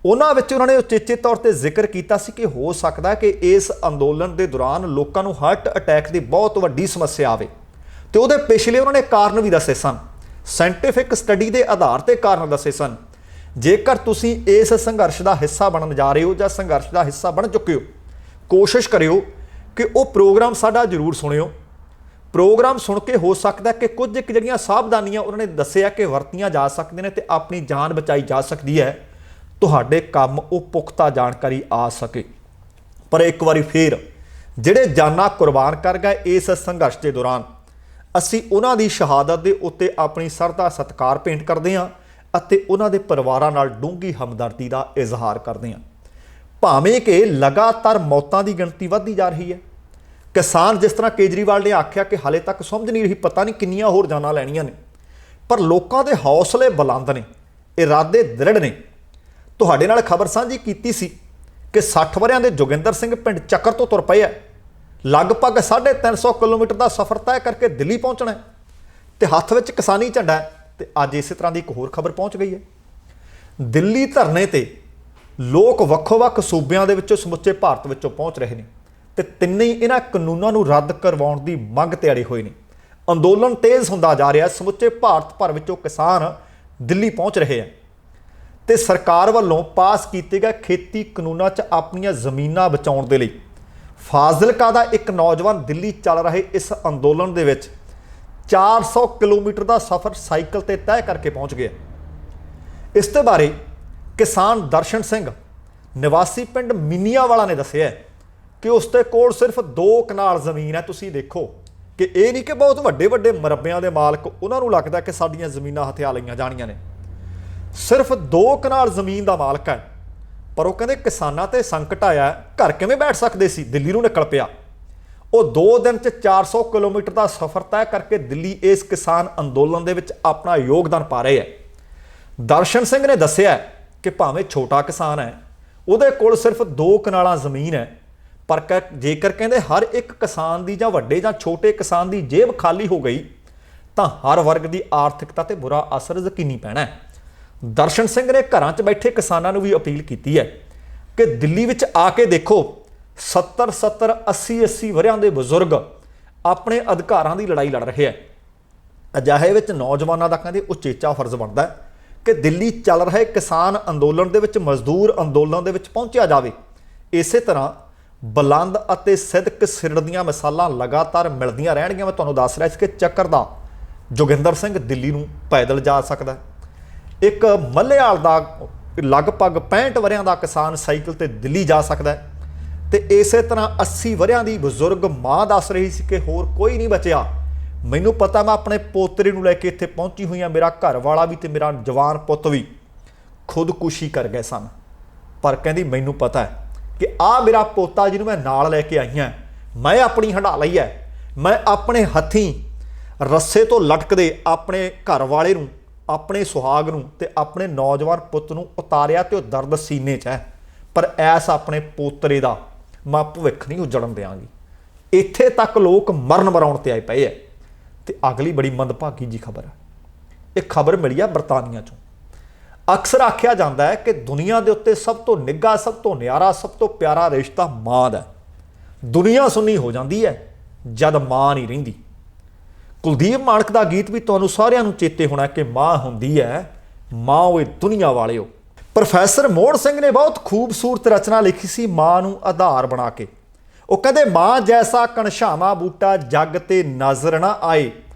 ਉਹਨਾਂ ਵਿੱਚ ਉਹਨਾਂ ਨੇ ਉਚੇਚੇ ਤੌਰ ਤੇ ਜ਼ਿਕਰ ਕੀਤਾ ਸੀ ਕਿ ਹੋ ਸਕਦਾ ਕਿ ਇਸ ਅੰਦੋਲਨ ਦੇ ਦੌਰਾਨ ਲੋਕਾਂ ਨੂੰ ਹਾਰਟ ਅਟੈਕ ਦੀ ਬਹੁਤ ਵੱਡੀ ਸਮੱਸਿਆ ਆਵੇ, ਤੇ ਉਹਦੇ ਪਿਛਲੇ ਉਹਨਾਂ ਨੇ ਕਾਰਨ ਵੀ ਦੱਸੇ ਸਨ, ਸਾਇੰਟੀਫਿਕ ਸਟੱਡੀ ਦੇ ਆਧਾਰ ਤੇ ਕਾਰਨ ਦੱਸੇ ਸਨ। ਜੇਕਰ ਤੁਸੀਂ ਇਸ ਸੰਘਰਸ਼ ਦਾ ਹਿੱਸਾ ਬਣਨ ਜਾ ਰਹੇ ਹੋ ਜਾਂ ਸੰਘਰਸ਼ ਦਾ ਹਿੱਸਾ ਬਣ ਚੁੱਕੇ ਹੋ, ਕੋਸ਼ਿਸ਼ ਕਰਿਓ ਕਿ ਉਹ ਪ੍ਰੋਗਰਾਮ ਸਾਡਾ ਜ਼ਰੂਰ ਸੁਣਿਓ। ਪ੍ਰੋਗਰਾਮ ਸੁਣ ਕੇ ਹੋ ਸਕਦਾ ਕਿ ਕੁਝ ਇੱਕ ਜਿਹੜੀਆਂ ਸਾਵਧਾਨੀਆਂ ਉਹਨਾਂ ਨੇ ਦੱਸਿਆ ਕਿ ਵਰਤੀਆਂ ਜਾ ਸਕਦੀਆਂ ਨੇ ਤੇ ਆਪਣੀ ਜਾਨ ਬਚਾਈ ਜਾ ਸਕਦੀ ਹੈ, ਤੁਹਾਡੇ ਕੰਮ ਉਹ ਪੁਖਤਾ ਜਾਣਕਾਰੀ ਆ ਸਕੇ। ਪਰ ਇੱਕ ਵਾਰੀ ਫੇਰ ਜਿਹੜੇ ਜਾਨਾਂ ਕੁਰਬਾਨ ਕਰ ਗਏ ਇਸ ਸੰਘਰਸ਼ ਦੇ ਦੌਰਾਨ, ਅਸੀਂ ਉਹਨਾਂ ਦੀ ਸ਼ਹਾਦਤ ਦੇ ਉੱਤੇ ਆਪਣੀ ਸ਼ਰਧਾ ਸਤਿਕਾਰ ਭੇਂਟ ਕਰਦੇ ਹਾਂ ਅਤੇ ਉਹਨਾਂ ਦੇ ਪਰਿਵਾਰਾਂ ਨਾਲ ਡੂੰਘੀ ਹਮਦਰਦੀ ਦਾ ਇਜ਼ਹਾਰ ਕਰਦੇ ਹਾਂ। ਭਾਵੇਂ ਕਿ ਲਗਾਤਾਰ ਮੌਤਾਂ ਦੀ ਗਿਣਤੀ ਵੱਧਦੀ ਜਾ ਰਹੀ ਹੈ, ਕਿਸਾਨ ਜਿਸ ਤਰ੍ਹਾਂ ਕੇਜਰੀਵਾਲ ਨੇ ਆਖਿਆ ਕਿ ਹਾਲੇ ਤੱਕ ਸਮਝ ਨਹੀਂ ਰਹੀ, ਪਤਾ ਨਹੀਂ ਕਿੰਨੀਆਂ ਹੋਰ ਜਾਨਾਂ ਲੈਣੀਆਂ ਨੇ, ਪਰ ਲੋਕਾਂ ਦੇ ਹੌਸਲੇ ਬੁਲੰਦ ਨੇ, ਇਰਾਦੇ ਦ੍ਰਿੜ ਨੇ। ਤੁਹਾਡੇ ਨਾਲ ਖਬਰ ਸਾਂਝੀ ਕੀਤੀ ਸੀ ਕਿ 60 ਵਰਿਆਂ ਦੇ ਜੋਗਿੰਦਰ ਸਿੰਘ ਪਿੰਡ ਚੱਕਰ ਤੋਂ ਤੁਰ ਪਏ ਆ, ਲਗਭਗ 350 ਕਿਲੋਮੀਟਰ ਦਾ ਸਫ਼ਰ ਤੈਅ ਕਰਕੇ ਦਿੱਲੀ ਪਹੁੰਚਣਾ ਤੇ ਹੱਥ ਵਿੱਚ ਕਿਸਾਨੀ ਝੰਡਾ ਹੈ। ਤੇ ਅੱਜ ਇਸੇ ਤਰ੍ਹਾਂ ਦੀ ਇੱਕ ਹੋਰ ਖਬਰ ਪਹੁੰਚ ਗਈ ਹੈ। ਦਿੱਲੀ ਧਰਨੇ ਤੇ ਲੋਕ ਵੱਖੋ-ਵੱਖ ਸੂਬਿਆਂ ਦੇ ਵਿੱਚੋਂ ਸਮੁੱਚੇ ਭਾਰਤ ਵਿੱਚੋਂ ਪਹੁੰਚ ਰਹੇ ਨੇ ਤੇ ਤਿੰਨੇ ਹੀ ਇਹਨਾਂ ਕਾਨੂੰਨਾਂ ਨੂੰ ਰੱਦ ਕਰਵਾਉਣ ਦੀ ਮੰਗ ਤੇ ਅੜੇ ਹੋਏ ਨੇ। ਅੰਦੋਲਨ ਤੇਜ਼ ਹੁੰਦਾ ਜਾ ਰਿਹਾ, ਸਮੁੱਚੇ ਭਾਰਤ ਭਰ ਵਿੱਚੋਂ ਕਿਸਾਨ ਦਿੱਲੀ ਪਹੁੰਚ ਰਹੇ ਆ ਤੇ ਸਰਕਾਰ ਵੱਲੋਂ ਪਾਸ ਕੀਤੇ ਗਏ ਖੇਤੀ ਕਾਨੂੰਨਾਂ 'ਚ ਆਪਣੀਆਂ ਜ਼ਮੀਨਾਂ ਬਚਾਉਣ ਦੇ ਲਈ ਫਾਜ਼ਿਲਕਾ ਦਾ ਇੱਕ ਨੌਜਵਾਨ ਦਿੱਲੀ ਚੱਲ ਰਹੇ ਇਸ ਅੰਦੋਲਨ ਦੇ ਵਿੱਚ 400 ਕਿਲੋਮੀਟਰ ਦਾ ਸਫ਼ਰ ਸਾਈਕਲ ਤੇ ਤੈਅ ਕਰਕੇ ਪਹੁੰਚ ਗਿਆ। ਇਸ ਦੇ ਬਾਰੇ ਕਿਸਾਨ ਦਰਸ਼ਨ ਸਿੰਘ ਨਿਵਾਸੀ ਪਿੰਡ ਮਿੰਨੀਆਂਵਾਲਾ ਨੇ ਦੱਸਿਆ ਕਿ ਉਸ ਦੇ ਕੋਲ ਸਿਰਫ 2 ਕਨਾਲ ਜ਼ਮੀਨ ਹੈ। ਤੁਸੀਂ ਦੇਖੋ ਕਿ ਇਹ ਨਹੀਂ ਕਿ ਬਹੁਤ ਵੱਡੇ ਵੱਡੇ ਮਰੱਬਿਆਂ ਦੇ ਮਾਲਕ, ਉਹਨਾਂ ਨੂੰ ਲੱਗਦਾ ਕਿ ਸਾਡੀਆਂ ਜ਼ਮੀਨਾਂ ਹਥਿਆ ਲਈਆਂ ਜਾਣੀਆਂ ਨੇ। ਸਿਰਫ 2 ਕਨਾਲ ਜ਼ਮੀਨ ਦਾ ਮਾਲਕ ਹੈ, ਪਰ ਉਹ ਕਹਿੰਦੇ ਕਿਸਾਨਾਂ ਤੇ ਸੰਕਟ ਆਇਆ, ਘਰ ਕਿਵੇਂ ਬੈਠ ਸਕਦੇ ਸੀ, ਦਿੱਲੀ ਨੂੰ ਨਿਕਲ ਪਿਆ। ਉਹ 2 ਦਿਨ 'ਚ 400 ਕਿਲੋਮੀਟਰ ਦਾ ਸਫ਼ਰ ਤੈਅ ਕਰਕੇ ਦਿੱਲੀ ਇਸ ਕਿਸਾਨ ਅੰਦੋਲਨ ਦੇ ਵਿੱਚ ਆਪਣਾ ਯੋਗਦਾਨ ਪਾ ਰਹੇ ਹੈ। ਦਰਸ਼ਨ ਸਿੰਘ ਨੇ ਦੱਸਿਆ ਕਿ ਭਾਵੇਂ ਛੋਟਾ ਕਿਸਾਨ ਹੈ, ਉਹਦੇ ਕੋਲ ਸਿਰਫ 2 ਕਨਾਲਾਂ ਜ਼ਮੀਨ ਹੈ, ਪਰ ਜੇਕਰ ਕਹਿੰਦੇ ਹਰ ਇੱਕ ਕਿਸਾਨ ਦੀ ਜਾਂ ਵੱਡੇ ਜਾਂ ਛੋਟੇ ਕਿਸਾਨ ਦੀ ਜੇਬ ਖਾਲੀ ਹੋ ਗਈ ਤਾਂ ਹਰ ਵਰਗ ਦੀ ਆਰਥਿਕਤਾ ਤੇ ਬੁਰਾ ਅਸਰ ਯਕੀਨੀ ਪੈਣਾ ਹੈ। ਦਰਸ਼ਨ ਸਿੰਘ ਨੇ ਘਰਾਂ 'ਚ ਬੈਠੇ ਕਿਸਾਨਾਂ ਨੂੰ ਵੀ ਅਪੀਲ ਕੀਤੀ ਹੈ ਕਿ ਦਿੱਲੀ ਵਿੱਚ ਆ ਕੇ ਦੇਖੋ, 70 80 ਵਰਿਆਂ ਦੇ ਬਜ਼ੁਰਗ ਆਪਣੇ ਅਧਿਕਾਰਾਂ ਦੀ ਲੜਾਈ ਲੜ ਰਹੇ ਹੈ। ਅਜਿਹੇ ਵਿੱਚ ਨੌਜਵਾਨਾਂ ਦਾ ਕਹਿੰਦੇ ਉਚੇਚਾ ਫਰਜ਼ ਬਣਦਾ ਹੈ ਕਿ ਦਿੱਲੀ ਚੱਲ ਰਹੇ ਕਿਸਾਨ ਅੰਦੋਲਨ ਦੇ ਵਿੱਚ, ਮਜ਼ਦੂਰ ਅੰਦੋਲਨ ਦੇ ਵਿੱਚ ਪਹੁੰਚਿਆ ਜਾਵੇ। ਇਸੇ ਤਰ੍ਹਾਂ ਬੁਲੰਦ ਅਤੇ ਸਿਦਕ ਸਿਰੜਦੀਆਂ ਮਿਸਾਲਾਂ ਲਗਾਤਾਰ ਮਿਲਦੀਆਂ ਰਹਿਣਗੀਆਂ। ਮੈਂ ਤੁਹਾਨੂੰ ਦੱਸ ਰਿਹਾ ਸੀ ਕਿ ਚੱਕਰ ਦਾ ਜੋਗਿੰਦਰ ਸਿੰਘ ਦਿੱਲੀ ਨੂੰ ਪੈਦਲ ਜਾ ਸਕਦਾ, ਇੱਕ ਮੱਲੇਆਲ ਦਾ ਲਗਭਗ 65 ਵਰਿਆਂ ਦਾ ਕਿਸਾਨ ਸਾਈਕਲ ਤੇ ਦਿੱਲੀ ਜਾ ਸਕਦਾ ਹੈ। ਤੇ ਇਸੇ ਤਰ੍ਹਾਂ 80 ਵਰਿਆਂ ਦੀ ਬਜ਼ੁਰਗ ਮਾਂ ਦੱਸ ਰਹੀ ਸੀ ਕਿ ਹੋਰ ਕੋਈ ਨਹੀਂ ਬਚਿਆ, ਮੈਨੂੰ ਪਤਾ ਮੈਂ ਆਪਣੇ ਪੋਤਰੇ ਨੂੰ ਲੈ ਕੇ ਇੱਥੇ ਪਹੁੰਚੀ ਹੋਈ ਹਾਂ, ਮੇਰਾ ਘਰ ਵਾਲਾ ਵੀ ਤੇ ਮੇਰਾ ਜਵਾਨ ਪੁੱਤ ਵੀ ਖੁਦਕੁਸ਼ੀ ਕਰ ਗਏ ਸਨ, ਪਰ ਕਹਿੰਦੀ ਮੈਨੂੰ ਪਤਾ ਹੈ ਕਿ ਆਹ ਮੇਰਾ ਪੋਤਾ ਜਿਹਨੂੰ ਮੈਂ ਨਾਲ ਲੈ ਕੇ ਆਈ ਹਾਂ, ਮੈਂ ਆਪਣੀ ਹੰਢਾ ਲਈ ਹੈ, ਮੈਂ ਆਪਣੇ ਹੱਥੀਂ ਰੱਸੇ ਤੋਂ ਲਟਕਦੇ ਆਪਣੇ ਘਰ ਵਾਲੇ ਨੂੰ, ਆਪਣੇ ਸੁਹਾਗ ਨੂੰ ਤੇ ਆਪਣੇ ਨੌਜਵਾਨ ਪੁੱਤ ਨੂੰ ਉਤਾਰਿਆ ਤੇ ਉਹ ਦਰਦ ਸੀਨੇ 'ਚ ਹੈ, ਪਰ ਐਸ ਆਪਣੇ ਪੋਤਰੇ ਦਾ ਮੈਂ ਭਵਿੱਖ ਨਹੀਂ ਉਜੜਨ ਦਿਆਂਗੀ। ਇੱਥੇ ਤੱਕ ਲੋਕ ਮਰਨ ਮਰਾਉਣ ਤੇ ਆਏ ਪਏ ਹੈ। ਤੇ ਅਗਲੀ ਬੜੀ ਮੰਦਭਾਗੀ ਜੀ ਖਬਰ ਹੈ, ਇਹ ਖਬਰ ਮਿਲੀ ਆ ਬਰਤਾਨੀਆ 'ਚੋਂ। ਅਕਸਰ ਆਖਿਆ ਜਾਂਦਾ ਹੈ ਕਿ ਦੁਨੀਆ ਦੇ ਉੱਤੇ ਸਭ ਤੋਂ ਨਿੱਘਾ, ਸਭ ਤੋਂ ਨਿਆਰਾ, ਸਭ ਤੋਂ ਪਿਆਰਾ ਰਿਸ਼ਤਾ ਮਾਂ ਦਾ। ਦੁਨੀਆ ਸੁੰਨੀ ਹੋ ਜਾਂਦੀ ਹੈ ਜਦ ਮਾਂ ਨਹੀਂ ਰਹਿੰਦੀ। ਕੁਲਦੀਪ ਮਾਣਕ ਦਾ ਗੀਤ ਵੀ ਤੁਹਾਨੂੰ ਸਾਰਿਆਂ ਨੂੰ ਚੇਤੇ ਹੋਣਾ ਕਿ ਮਾਂ ਹੁੰਦੀ ਹੈ ਮਾਂ ਓਏ ਦੁਨੀਆ ਵਾਲਿਓ। ਪ੍ਰੋਫੈਸਰ ਮੋਹਨ ਸਿੰਘ ਨੇ ਬਹੁਤ ਖੂਬਸੂਰਤ ਰਚਨਾ ਲਿਖੀ ਸੀ ਮਾਂ ਨੂੰ ਆਧਾਰ ਬਣਾ ਕੇ। ਉਹ ਕਹਿੰਦੇ ਮਾਂ ਜੈਸਾ ਕਣਛਾਵਾਂ ਬੂਟਾ ਜੱਗ ਤੇ ਨਜ਼ਰ ਨਾ ਆਏ,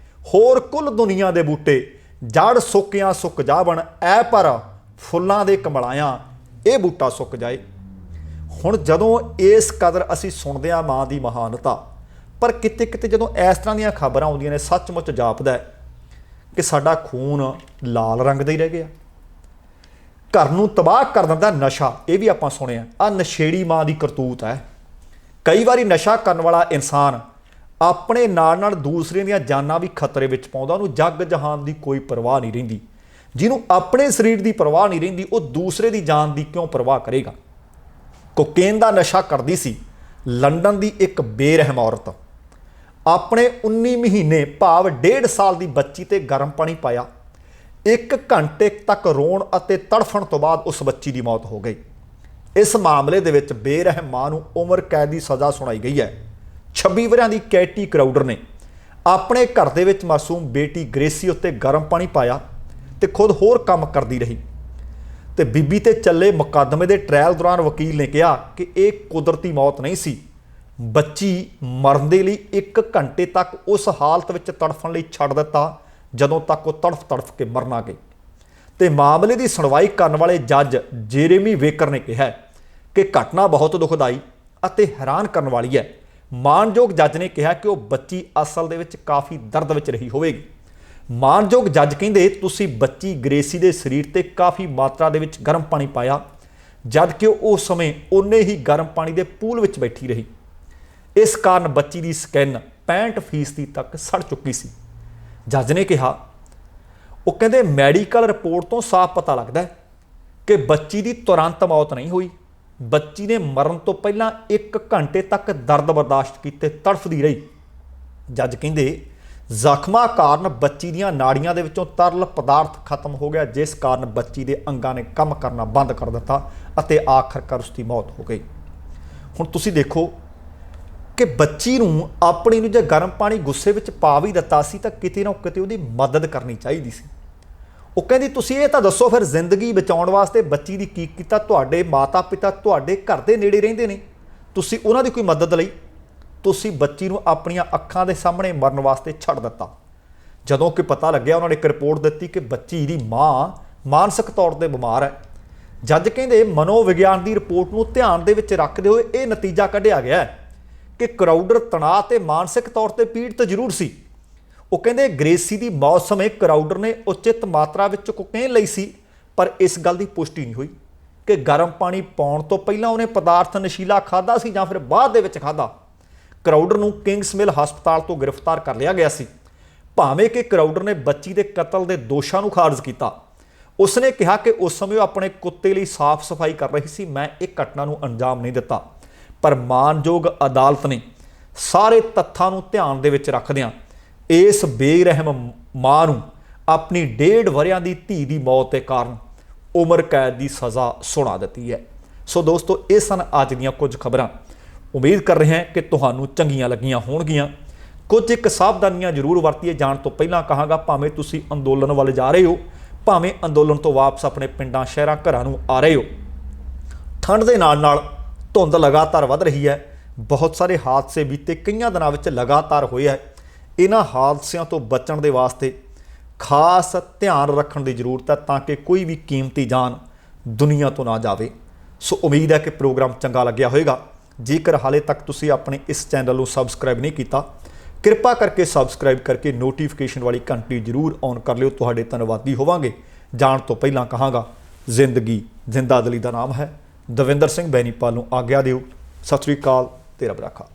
ਹੋਰ ਕੁੱਲ ਦੁਨੀਆ ਦੇ ਬੂਟੇ ਜੜ ਸੁੱਕਿਆਂ ਸੁੱਕ ਜਾਵਣ, ਐ ਪਰ ਫੁੱਲਾਂ ਦੇ ਕਮਲਾਇਆਂ ਇਹ ਬੂਟਾ ਸੁੱਕ ਜਾਏ। ਹੁਣ ਜਦੋਂ ਇਸ ਕਦਰ ਅਸੀਂ ਸੁਣਦੇ ਹਾਂ ਮਾਂ ਦੀ ਮਹਾਨਤਾ, ਪਰ ਕਿਤੇ ਕਿਤੇ ਜਦੋਂ ਇਸ ਤਰ੍ਹਾਂ ਦੀਆਂ ਖਬਰਾਂ ਆਉਂਦੀਆਂ ਨੇ ਸੱਚਮੁੱਚ ਜਾਪਦਾ ਕਿ ਸਾਡਾ ਖੂਨ ਲਾਲ ਰੰਗ ਦਾ ਹੀ ਰਹਿ ਗਿਆ। ਘਰ ਨੂੰ ਤਬਾਹ ਕਰ ਦਿੰਦਾ ਨਸ਼ਾ, ਇਹ ਵੀ ਆਪਾਂ ਸੁਣਿਆ। ਆਹ ਨਸ਼ੇੜੀ ਮਾਂ ਦੀ ਕਰਤੂਤ ਹੈ कई बारी नशा करन वाला इंसान अपने नाल दूसरे ਦੀਆਂ जानां भी खतरे ਵਿੱਚ ਪਾਉਂਦਾ। ਉਹਨੂੰ जग जहान की कोई परवाह नहीं रहिंदी। ਜਿਹਨੂੰ अपने शरीर की परवाह नहीं रहिंदी ਉਹ दूसरे की जान की क्यों परवाह करेगा। कोकेन का नशा करती सी लंडन की एक बेरहम औरत अपने 19 महीने भाव 1.5 साल की बच्ची ते गर्म पानी पाया। 1 घंटे तक रोण अते तड़फण तो बाद उस बच्ची की मौत हो गई। इस मामले दे विच बेरहम मां नूं उम्र कैद की सज़ा सुनाई गई है। 26 वरियां दी कैटी क्राउडर ने अपने घर दे विच मासूम बेटी ग्रेसी उत्ते गर्म पानी पाया ते खुद होर काम करती रही। ते बीबी ते चले मुकदमे के ट्रायल दौरान वकील ने कहा कि यह कुदरती मौत नहीं सी। बच्ची मरन दे लई 1 घंटे तक उस हालत में तड़फण लई छड्ड दिता जदों तक वो तड़फ तड़फ के मर ना गई। तो मामले की सुनवाई करने वाले जज जेरेमी वेकर ने कहा कि घटना बहुत दुखदाई अते हैरान करने वाली है। मानयोग जज ने कहा कि वह बच्ची असल दे विच काफ़ी दर्द विच रही होवेगी। मानयोग जज कहिंदे तुसीं बच्ची ग्रेसी के शरीर ते काफ़ी मात्रा दे विच गर्म पानी पाया जबकि उस समय उन्ने ही गर्म पानी के पूल विच बैठी रही। इस कारण बच्ची की स्किन 65% तक सड़ चुकी सी। जज ने कहा वो कहते मैडिकल रिपोर्ट तो साफ पता लगता है कि बच्ची की तुरंत मौत नहीं हुई। बच्ची ने मरण तो पहला 1 घंटे तक दर्द बर्दाश्त किए तड़फदी रही। जज कहते जख्मां कारण बच्ची दीयां नाड़ियां दे विचों तरल पदार्थ खत्म हो गया जिस कारण बच्ची के अंगां ने काम करना बंद कर दिता अते आखिरकार उसकी मौत हो गई। हुण तुसीं देखो कि बच्ची नूं अपनी नूं जे गर्म पानी गुस्से विच पा भी दिता सी तां किते ना किते उहदी मदद करनी चाहिदी सी। वो कहंदी तुसीं इह तां दस्सो फिर जिंदगी बचाउण वास्ते बच्ची दी की कीता। तुहाडे माता पिता तुहाडे घर दे नेड़े रहिंदे ने, तुसीं उहनां दी कोई मदद लई। तुसीं बच्ची नूं अपणीआं अखां दे सामणे मरण वास्ते छड्ड दिता। जदों कि पता लग्या उन्होंने एक रिपोर्ट दी कि बच्ची दी मां मानसिक तौर पर बीमार है। जज कहंदे मनोविग्यान की रिपोर्ट नूं ध्यान दे विच रखदे होए यह नतीजा कढ़िया गया है कि क्राउडर तणाव ते मानसिक तौर पर पीड़ित जरूर सी। वो कहंदे ग्रेसी की मौत समय क्राउडर ने उचित मात्रा विच कोकेन लई सी पर इस गल की पुष्टि नहीं हुई कि गर्म पानी पाउण तो पहलां उन्हें पदार्थ नशीला खाधा सी जां फिर बाद दे विच खाधा। क्राउडर नूं किंग्समिल हस्पताल तो गिरफ्तार कर लिया गया सी। भावें कि क्राउडर ने बच्ची के कतल के दोषां नूं खारिज किया। उसने कहा कि उस समय अपने कुत्ते लिए साफ सफाई कर रही सी, मैं एक घटना नूं अंजाम नहीं दिता। पर मानयोग अदालत ने सारे तत्थां नूं ध्यान दे विच रखदिआं इस बेरहम मां नूं अपनी 1.5 वरियां दी धी दी मौत के कारण उम्र कैद की सज़ा सुना दी है। सो दोस्तों ये सन अज दीआं कुछ खबरां। उम्मीद कर रहे हैं कि तुहानूं चंगियां लगियां होणगीआं। कुछ एक सावधानियां जरूर वरतीए जाण तो पहलां कहांगा भावें तुसीं अंदोलन वाल जा रहे हो भावें अंदोलन तो वापस अपने पिंडां शहरां घरां नूं आ रहे हो। ठंड दे नाल नाल धुंध लगातार वध रही है। बहुत सारे हादसे बीते कई दिनों में लगातार होए है। इन्हां हादसियां तो बचण दे वास्ते खास ध्यान रखण की जरूरत है ताकि कोई भी कीमती जान दुनिया तो ना जावे। सो उम्मीद है कि प्रोग्राम चंगा लग्या होएगा। जेकर हाले तक तुसीं अपने इस चैनल को सबसक्राइब नहीं किया कृपा करके सबसक्राइब करके नोटिफिकेशन वाली घंटी जरूर ऑन कर लियो। तुहाडे धन्नवादी होवांगे। जाण तो पहलां कहांगा जिंदगी जिंदा दिली दा नाम है। दविंदर सिंह बैनीपाल नूं आग्या दिओ। सत श्री अकाल। तेरा बराखा।